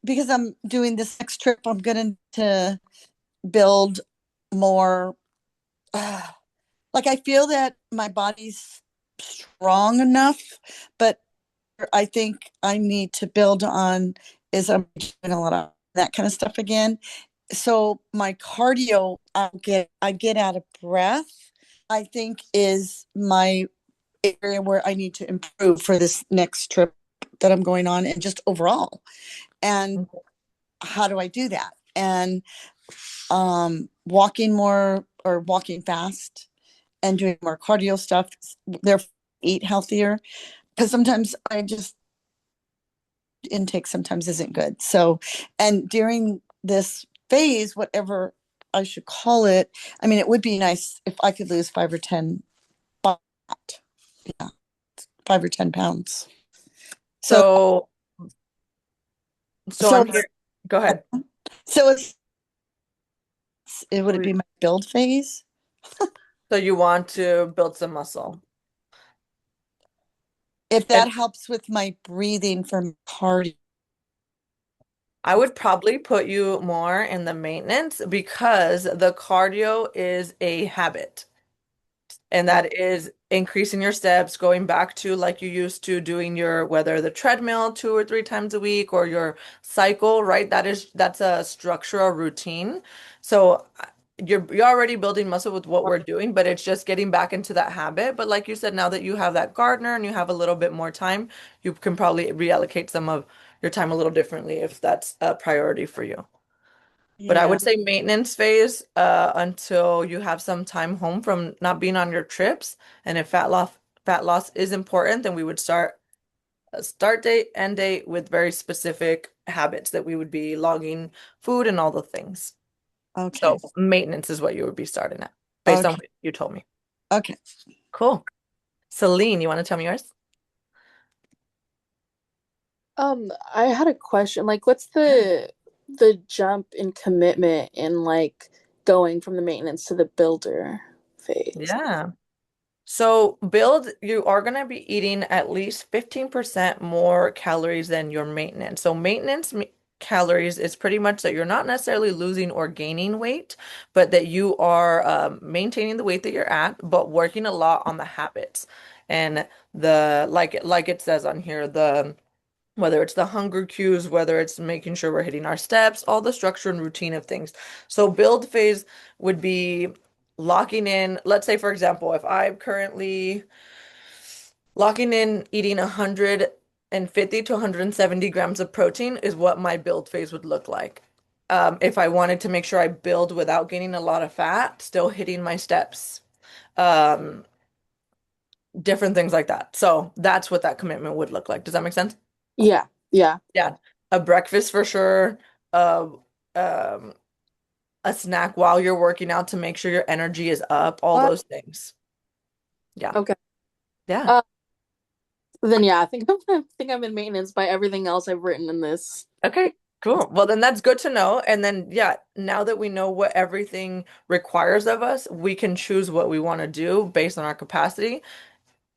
[SPEAKER 7] because I'm doing this next trip, I'm going to build more. Like I feel that my body's strong enough, but I think I need to build on is I'm doing a lot of that kind of stuff again. So my cardio, I get out of breath. I think is my area where I need to improve for this next trip that I'm going on and just overall. And how do I do that? And walking more or walking fast and doing more cardio stuff, therefore eat healthier. Because sometimes I just intake sometimes isn't good. So, and during this phase, whatever I should call it, I mean, it would be nice if I could lose 5 or 10 fat. Yeah, 5 or 10 pounds. So,
[SPEAKER 1] So, so
[SPEAKER 7] so
[SPEAKER 1] I'm here. Go ahead.
[SPEAKER 7] so it would it be my build phase?
[SPEAKER 1] So you want to build some muscle.
[SPEAKER 7] If
[SPEAKER 1] And
[SPEAKER 7] that helps with my breathing from cardio.
[SPEAKER 1] I would probably put you more in the maintenance because the cardio is a habit. And that is increasing your steps, going back to like you used to doing your whether the treadmill 2 or 3 times a week or your cycle, right? That's a structure or routine. So you're already building muscle with what we're doing, but it's just getting back into that habit. But like you said, now that you have that gardener and you have a little bit more time, you can probably reallocate some of your time a little differently if that's a priority for you. But I
[SPEAKER 7] Yeah.
[SPEAKER 1] would say maintenance phase until you have some time home from not being on your trips. And if fat loss is important, then we would start a start date, end date with very specific habits that we would be logging food and all the things.
[SPEAKER 7] Okay.
[SPEAKER 1] So maintenance is what you would be starting at based on
[SPEAKER 7] Okay.
[SPEAKER 1] what you told me.
[SPEAKER 7] Okay.
[SPEAKER 1] Cool. Celine, you want to tell me yours?
[SPEAKER 5] I had a question. Like, what's the jump in commitment in like going from the maintenance to the builder phase?
[SPEAKER 1] Yeah. So build, you are going to be eating at least 15% more calories than your maintenance. So maintenance calories is pretty much that you're not necessarily losing or gaining weight, but that you are maintaining the weight that you're at, but working a lot on the habits. And the like it says on here, the whether it's the hunger cues, whether it's making sure we're hitting our steps, all the structure and routine of things. So build phase would be locking in, let's say for example, if I'm currently locking in eating 150 to 170 grams of protein is what my build phase would look like. If I wanted to make sure I build without gaining a lot of fat, still hitting my steps, um, different things like that. So that's what that commitment would look like. Does that make sense?
[SPEAKER 5] Yeah, yeah.
[SPEAKER 1] Yeah, a breakfast for sure. Uh, um, a snack while you're working out to make sure your energy is up. All
[SPEAKER 5] What?
[SPEAKER 1] those things. Yeah,
[SPEAKER 5] Okay.
[SPEAKER 1] yeah.
[SPEAKER 5] Uh, then yeah, I think I'm in maintenance by everything else I've written in this.
[SPEAKER 1] Okay, cool. Well, then that's good to know. And then, yeah, now that we know what everything requires of us, we can choose what we want to do based on our capacity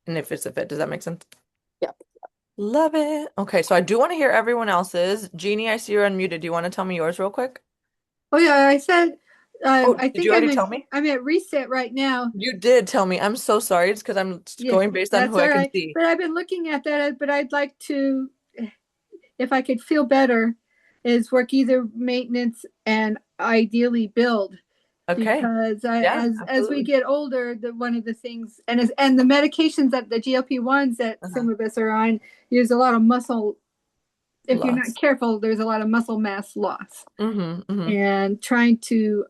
[SPEAKER 1] and if it's a fit. Does that make sense?
[SPEAKER 5] Yeah.
[SPEAKER 1] Love it. Okay, so I do want to hear everyone else's. Jeannie, I see you're unmuted. Do you want to tell me yours real quick?
[SPEAKER 6] Oh yeah, I said
[SPEAKER 1] Oh,
[SPEAKER 6] I
[SPEAKER 1] did
[SPEAKER 6] think
[SPEAKER 1] you already tell me?
[SPEAKER 6] I'm at reset right now.
[SPEAKER 1] You did tell me. I'm so sorry. It's because I'm
[SPEAKER 6] Yeah,
[SPEAKER 1] going based on
[SPEAKER 6] that's
[SPEAKER 1] who
[SPEAKER 6] all
[SPEAKER 1] I can
[SPEAKER 6] right.
[SPEAKER 1] see.
[SPEAKER 6] But I've been looking at that, but I'd like to, if I could feel better, is work either maintenance and ideally build.
[SPEAKER 1] Okay.
[SPEAKER 6] Because
[SPEAKER 1] Yeah,
[SPEAKER 6] as we
[SPEAKER 1] absolutely.
[SPEAKER 6] get older, the one of the things and the medications that the GLP-1s that
[SPEAKER 1] Uh-huh.
[SPEAKER 6] some of us are on use a lot of muscle. If you're not
[SPEAKER 1] Loss.
[SPEAKER 6] careful, there's a lot of muscle mass loss,
[SPEAKER 1] Mm-hmm.
[SPEAKER 6] and trying to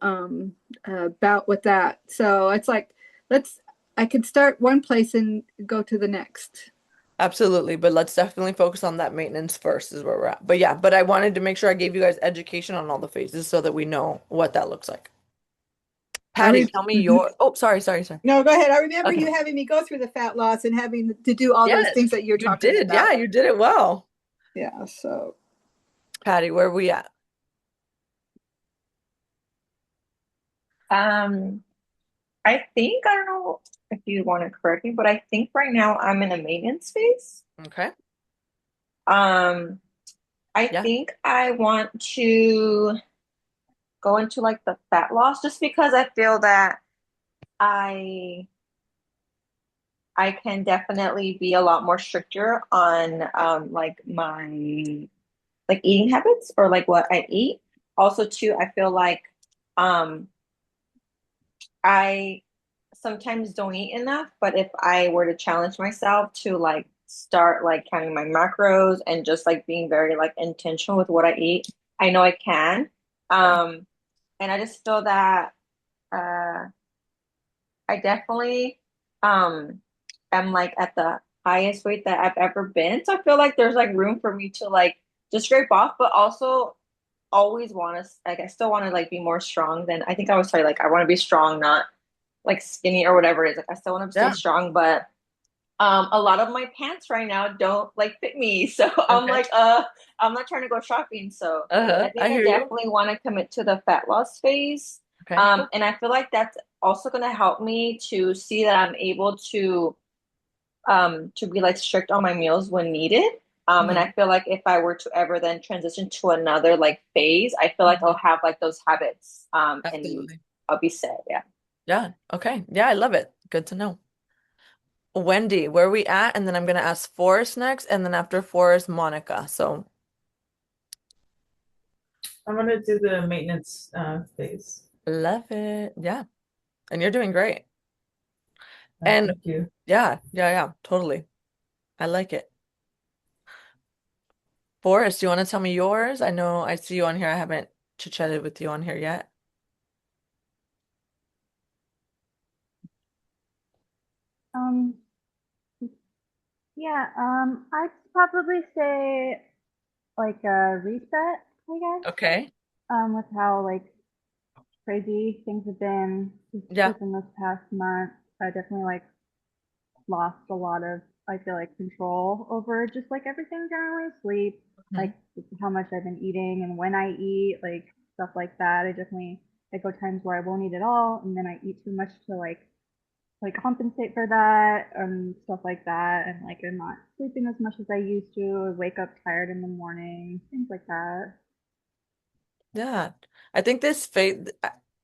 [SPEAKER 6] bout with that. So it's like let's I could start one place and go to the next.
[SPEAKER 1] Absolutely, but let's definitely focus on that maintenance first is where we're at. But yeah, but I wanted to make sure I gave you guys education on all the phases so that we know what that looks like. Patty, tell me
[SPEAKER 6] Mhm.
[SPEAKER 1] your, oh, sorry.
[SPEAKER 6] No, go ahead. I remember
[SPEAKER 1] Okay.
[SPEAKER 6] you having me go through the fat loss and having to do all those things
[SPEAKER 1] Yes,
[SPEAKER 6] that you're
[SPEAKER 1] you
[SPEAKER 6] talking
[SPEAKER 1] did.
[SPEAKER 6] about.
[SPEAKER 1] Yeah, you did it well.
[SPEAKER 6] Yeah, so
[SPEAKER 1] Patty, where are we at?
[SPEAKER 2] Um, I think I don't know if you want to correct me, but I think right now I'm in a maintenance phase.
[SPEAKER 1] Okay.
[SPEAKER 2] Um, I
[SPEAKER 1] Yeah.
[SPEAKER 2] think I want to go into like the fat loss just because I feel that I I can definitely be a lot more stricter on like my like eating habits or like what I eat. Also, too, I feel like um I sometimes don't eat enough, but if I were to challenge myself to like start like counting my macros and just like being very like intentional with what I eat, I know I can.
[SPEAKER 1] Yeah.
[SPEAKER 2] Um, and I just feel that uh I definitely um am like at the highest weight that I've ever been. So I feel like there's like room for me to like just scrape off, but also always want to like I still want to like be more strong than I think I was telling like I want to be strong, not like skinny or whatever it is. Like I still want to stay
[SPEAKER 1] Yeah.
[SPEAKER 2] strong, but a lot of my pants right now don't like fit me. So I'm
[SPEAKER 1] Okay.
[SPEAKER 2] like I'm not trying to go shopping. So
[SPEAKER 1] Uh-huh.
[SPEAKER 2] I think
[SPEAKER 1] I
[SPEAKER 2] I
[SPEAKER 1] hear you.
[SPEAKER 2] definitely want to commit to the fat loss phase.
[SPEAKER 1] Okay. Cool.
[SPEAKER 2] And I feel like that's also going to help me to see that I'm able to be like strict on my meals when needed. And
[SPEAKER 1] Hmm.
[SPEAKER 2] I feel like if I were to ever then transition to another like phase, I feel like I'll
[SPEAKER 1] Hmm.
[SPEAKER 2] have like those habits and
[SPEAKER 1] Absolutely.
[SPEAKER 2] I'll be set. Yeah.
[SPEAKER 1] Yeah. Okay. Yeah, I love it. Good to know. Wendy, where are we at? And then I'm gonna ask Forrest next, and then after Forrest, Monica. So
[SPEAKER 3] I'm gonna do the maintenance phase.
[SPEAKER 1] love it. Yeah. And you're doing great. And
[SPEAKER 3] Thank you.
[SPEAKER 1] yeah, totally. I like it. Forrest, do you want to tell me yours? I know I see you on here. I haven't chit-chatted with you on here yet.
[SPEAKER 11] Um, yeah, I'd probably say like a reset, I guess,
[SPEAKER 1] Okay.
[SPEAKER 11] with how like crazy things have been just
[SPEAKER 1] Yeah.
[SPEAKER 11] within this past month. I definitely like lost a lot of, I feel like, control over just like everything generally, sleep,
[SPEAKER 1] Mhm.
[SPEAKER 11] like how much I've been eating and when I eat, like stuff like that. I definitely, I go times where I won't eat at all, and then I eat too much to like compensate for that stuff like that, and like I'm not sleeping as much as I used to. I wake up tired in the morning, things like that.
[SPEAKER 1] Yeah. I think this phase,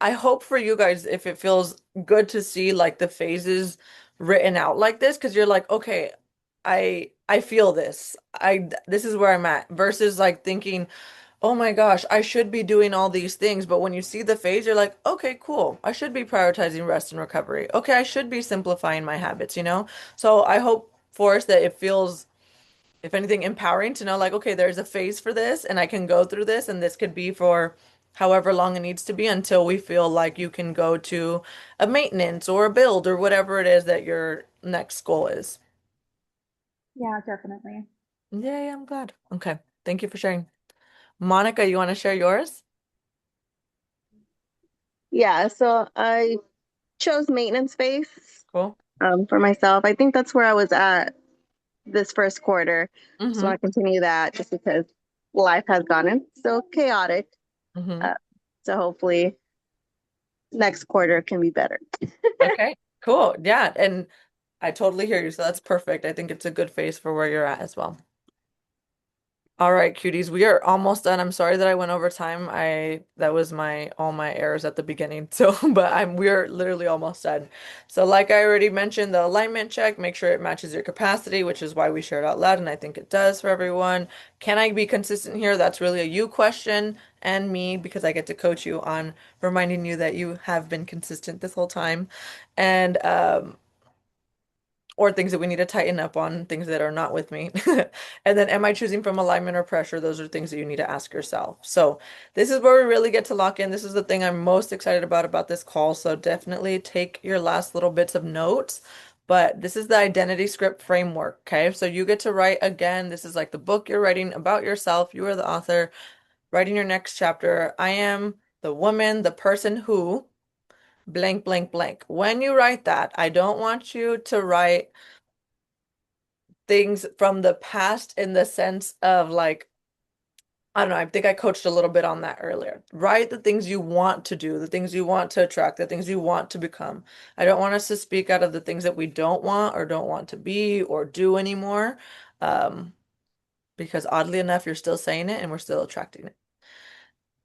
[SPEAKER 1] I hope for you guys if it feels good to see like the phases written out like this, because you're like, okay, I feel this. This is where I'm at versus like thinking, oh my gosh, I should be doing all these things. But when you see the phase, you're like, okay, cool. I should be prioritizing rest and recovery. Okay, I should be simplifying my habits, you know? So I hope for us that it feels, if anything, empowering to know, like, okay, there's a phase for this and I can go through this, and this could be for however long it needs to be until we feel like you can go to a maintenance or a build or whatever it is that your next goal is.
[SPEAKER 11] Yeah, definitely.
[SPEAKER 1] Yay, I'm glad. Okay, thank you for sharing. Monica, you want to share yours?
[SPEAKER 8] Yeah, so I chose maintenance phase
[SPEAKER 1] Cool.
[SPEAKER 8] for myself. I think that's where I was at this first quarter. Just
[SPEAKER 1] Mm-hmm.
[SPEAKER 8] want to continue that just because life has gotten so chaotic.
[SPEAKER 1] Mm-hmm.
[SPEAKER 8] Uh, so hopefully next quarter can be better.
[SPEAKER 1] Okay, cool. Yeah, and I totally hear you. So that's perfect. I think it's a good phase for where you're at as well. All right, cuties, we are almost done. I'm sorry that I went over time. That was my all my errors at the beginning. So, but we're literally almost done. So, like I already mentioned, the alignment check, make sure it matches your capacity, which is why we share it out loud, and I think it does for everyone. Can I be consistent here? That's really a you question and me because I get to coach you on reminding you that you have been consistent this whole time. And or things that we need to tighten up on, things that are not with me. And then, am I choosing from alignment or pressure? Those are things that you need to ask yourself. So, this is where we really get to lock in. This is the thing I'm most excited about this call. So, definitely take your last little bits of notes. But this is the identity script framework, okay? So you get to write again. This is like the book you're writing about yourself. You are the author, writing your next chapter. I am the woman, the person who blank, blank, blank. When you write that, I don't want you to write things from the past in the sense of like, I don't know, I think I coached a little bit on that earlier. Write the things you want to do, the things you want to attract, the things you want to become. I don't want us to speak out of the things that we don't want or don't want to be or do anymore. Um, because oddly enough, you're still saying it and we're still attracting it.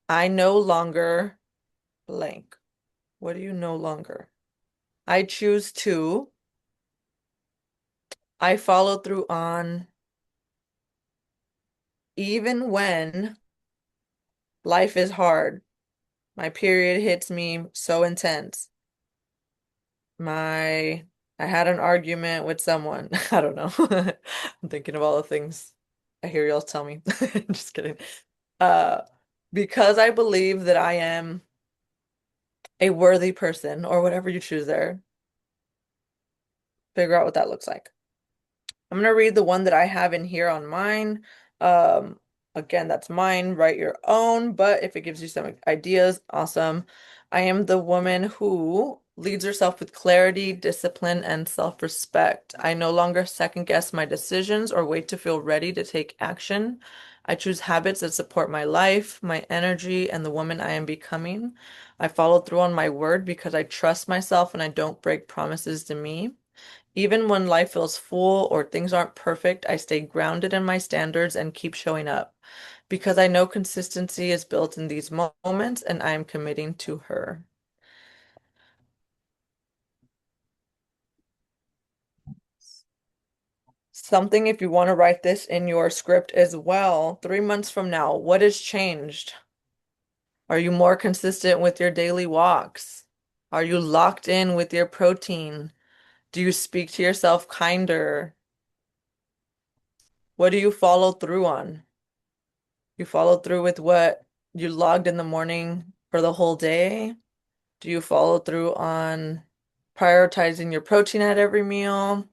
[SPEAKER 1] I no longer blank. What do you no longer? I choose to. I follow through on even when life is hard. My period hits me so intense. My I had an argument with someone. I don't know. I'm thinking of all the things I hear y'all tell me. Just kidding. Uh, because I believe that I am a worthy person or whatever you choose there, figure out what that looks like. I'm gonna read the one that I have in here on mine. Um, Again, that's mine. Write your own, but if it gives you some ideas, awesome. I am the woman who leads herself with clarity, discipline, and self-respect. I no longer second guess my decisions or wait to feel ready to take action. I choose habits that support my life, my energy, and the woman I am becoming. I follow through on my word because I trust myself and I don't break promises to me. Even when life feels full or things aren't perfect, I stay grounded in my standards and keep showing up because I know consistency is built in these moments and I am committing to her. Something if you want to write this in your script as well, 3 months from now, what has changed? Are you more consistent with your daily walks? Are you locked in with your protein? Do you speak to yourself kinder? What do you follow through on? You follow through with what you logged in the morning for the whole day? Do you follow through on prioritizing your protein at every meal?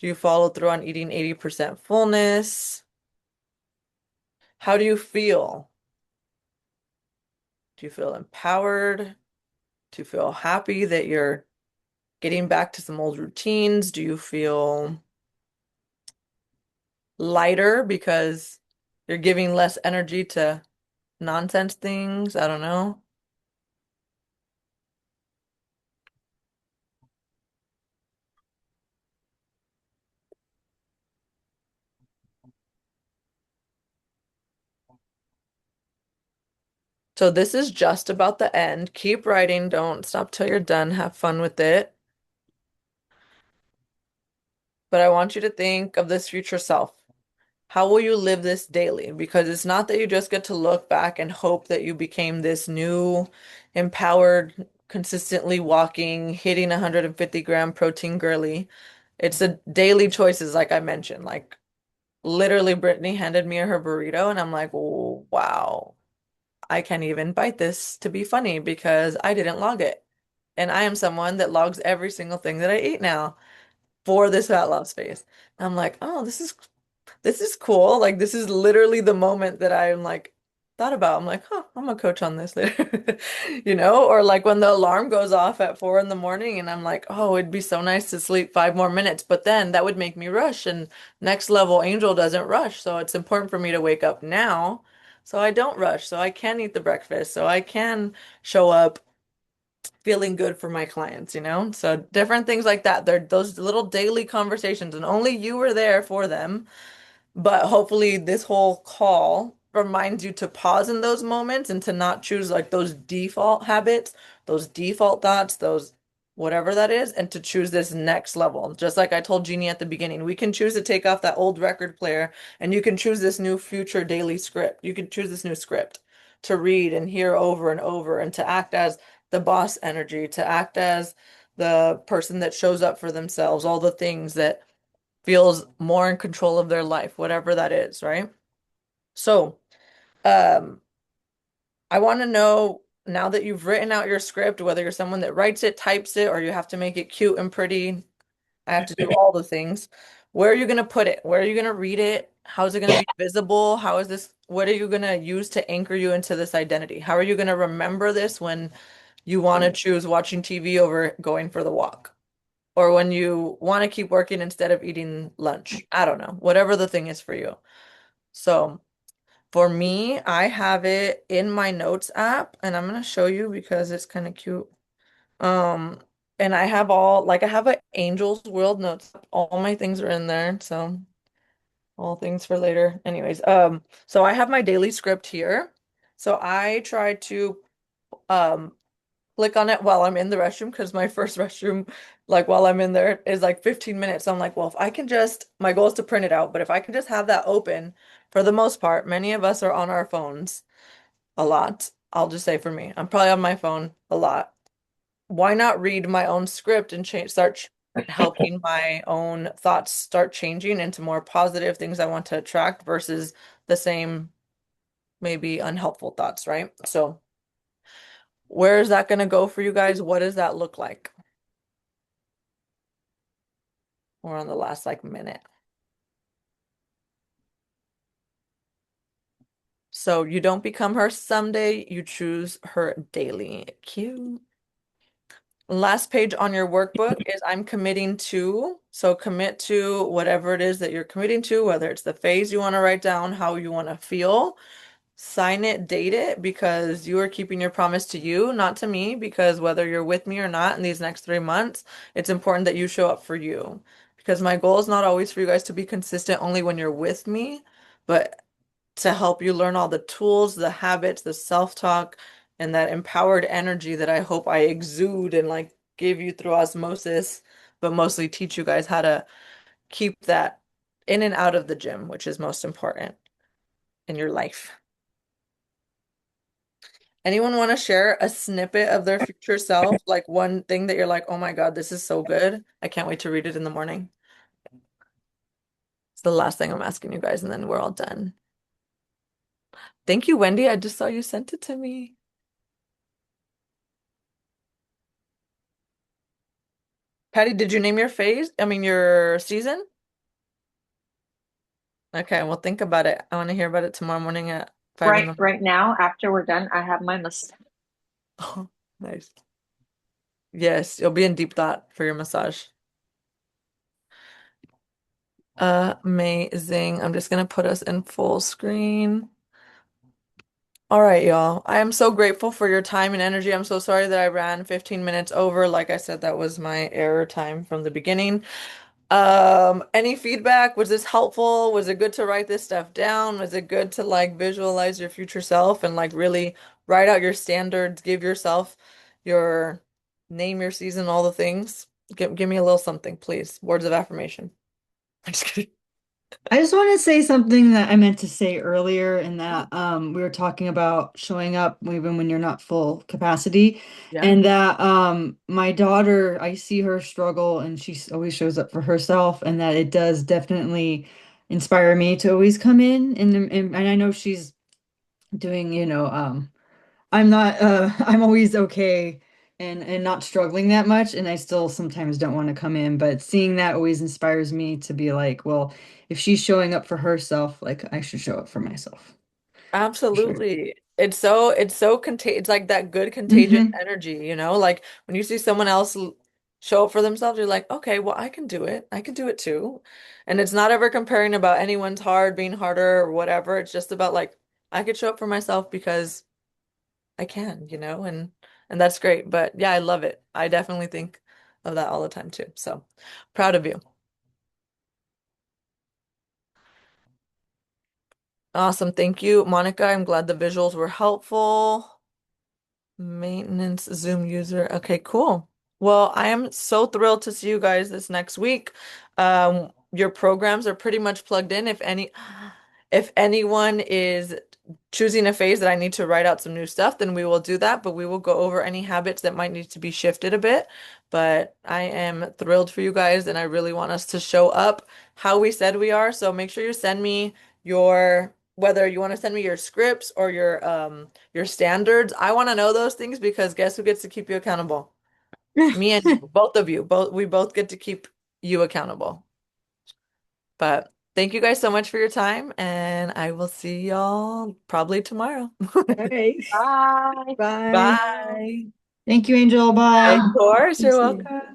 [SPEAKER 1] Do you follow through on eating 80% fullness? How do you feel? Do you feel empowered? Do you feel happy that you're getting back to some old routines? Do you feel lighter because you're giving less energy to nonsense things? I don't know. So this is just about the end. Keep writing. Don't stop till you're done. Have fun with it. But I want you to think of this future self. How will you live this daily? Because it's not that you just get to look back and hope that you became this new, empowered, consistently walking, hitting 150-gram protein girly. It's the daily choices, like I mentioned. Like literally, Brittany handed me her burrito, and I'm like, oh, wow. I can't even bite this to be funny because I didn't log it. And I am someone that logs every single thing that I eat now for this fat loss phase. I'm like, oh, this is cool. Like this is literally the moment that I'm like thought about. I'm like, huh, I'm gonna coach on this later. Or like when the alarm goes off at 4 in the morning and I'm like, oh, it'd be so nice to sleep 5 more minutes, but then that would make me rush. And next level angel doesn't rush. So it's important for me to wake up now so I don't rush. So I can eat the breakfast. So I can show up feeling good for my clients. So different things like that. They're those little daily conversations, and only you were there for them. But hopefully, this whole call reminds you to pause in those moments and to not choose like those default habits, those default thoughts, those whatever that is, and to choose this next level. Just like I told Jeannie at the beginning, we can choose to take off that old record player and you can choose this new future daily script. You can choose this new script to read and hear over and over and to act as the boss energy, to act as the person that shows up for themselves, all the things that feels more in control of their life, whatever that is, right? So, um, I want to know now that you've written out your script, whether you're someone that writes it, types it, or you have to make it cute and pretty, I have to do all the things. Where are you going to put it? Where are you going to read it? How is it going to be visible? How is this, what are you going to use to anchor you into this identity? How are you going to remember this when you want to choose watching TV over going for the walk? Or when you want to keep working instead of eating lunch? I don't know, whatever the thing is for you. So for me, I have it in my notes app, and I'm going to show you because it's kind of cute. Um, and I have all like I have an Angels World notes. All my things are in there, so all things for later. Anyways, so I have my daily script here. So I try to um click on it while I'm in the restroom because my first restroom, like while I'm in there, is like 15 minutes. So I'm like, well, if I can just, my goal is to print it out, but if I can just have that open, for the most part, many of us are on our phones a lot. I'll just say for me, I'm probably on my phone a lot. Why not read my own script and helping my own thoughts start changing into more positive things I want to attract versus the same maybe unhelpful thoughts, right? So where is that going to go for you guys? What does that look like? We're on the last like minute. So you don't become her someday, you choose her daily. Cute. Last page on your workbook is I'm committing to. So commit to whatever it is that you're committing to, whether it's the phase you want to write down, how you want to feel. Sign it, date it, because you are keeping your promise to you, not to me, because whether you're with me or not in these next 3 months, it's important that you show up for you. Because my goal is not always for you guys to be consistent only when you're with me, but to help you learn all the tools, the habits, the self-talk, and that empowered energy that I hope I exude and like give you through osmosis, but mostly teach you guys how to keep that in and out of the gym, which is most important in your life. Anyone want to share a snippet of their future self? Like one thing that you're like, oh my God, this is so good. I can't wait to read it in the morning. It's the last thing I'm asking you guys, and then we're all done. Thank you, Wendy. I just saw you sent it to me. Patty, did you name your phase? I mean, your season? Okay, well, think about it. I want to hear about it tomorrow morning at 5 in
[SPEAKER 2] Right,
[SPEAKER 1] the morning.
[SPEAKER 2] right now, after we're done, I have my massage.
[SPEAKER 1] Oh, nice. Yes, you'll be in deep thought for your massage. Amazing. I'm just gonna put us in full screen. All right, y'all. I am so grateful for your time and energy. I'm so sorry that I ran 15 minutes over. Like I said, that was my error time from the beginning. Any feedback? Was this helpful? Was it good to write this stuff down? Was it good to like visualize your future self and like really write out your standards, give yourself your name, your season, all the things? Give me a little something, please. Words of affirmation. I'm just kidding.
[SPEAKER 4] I just want to say something that I meant to say earlier in that we were talking about showing up even when you're not full capacity,
[SPEAKER 1] Yeah.
[SPEAKER 4] and that my daughter, I see her struggle and she always shows up for herself, and that it does definitely inspire me to always come in, and I know she's doing, I'm not I'm always okay and not struggling that much, and I still sometimes don't want to come in, but seeing that always inspires me to be like, well, if she's showing up for herself, like I should show up for myself. For sure.
[SPEAKER 1] Absolutely. It's so contagious. It's like that good contagious
[SPEAKER 4] Hmm.
[SPEAKER 1] energy, you know? Like when you see someone else show up for themselves, you're like, okay, well, I can do it. I can do it too. And it's not ever comparing about anyone's hard being harder or whatever. It's just about like I could show up for myself because I can, you know? And that's great. But yeah, I love it. I definitely think of that all the time too. So proud of you. Awesome. Thank you, Monica. I'm glad the visuals were helpful. Maintenance Zoom user. Okay, cool. Well, I am so thrilled to see you guys this next week. Your programs are pretty much plugged in. If anyone is choosing a phase that I need to write out some new stuff, then we will do that, but we will go over any habits that might need to be shifted a bit. But I am thrilled for you guys, and I really want us to show up how we said we are. So make sure you send me your whether you want to send me your scripts or your standards. I want to know those things because guess who gets to keep you accountable? Me and you, both of you. We both get to keep you accountable. But thank you guys so much for your time, and I will see y'all probably tomorrow.
[SPEAKER 4] All right.
[SPEAKER 2] Bye.
[SPEAKER 4] Bye.
[SPEAKER 1] Bye.
[SPEAKER 4] Thank you, Angel.
[SPEAKER 1] Of
[SPEAKER 4] Bye.
[SPEAKER 1] course,
[SPEAKER 4] You
[SPEAKER 1] you're
[SPEAKER 4] too.
[SPEAKER 1] welcome.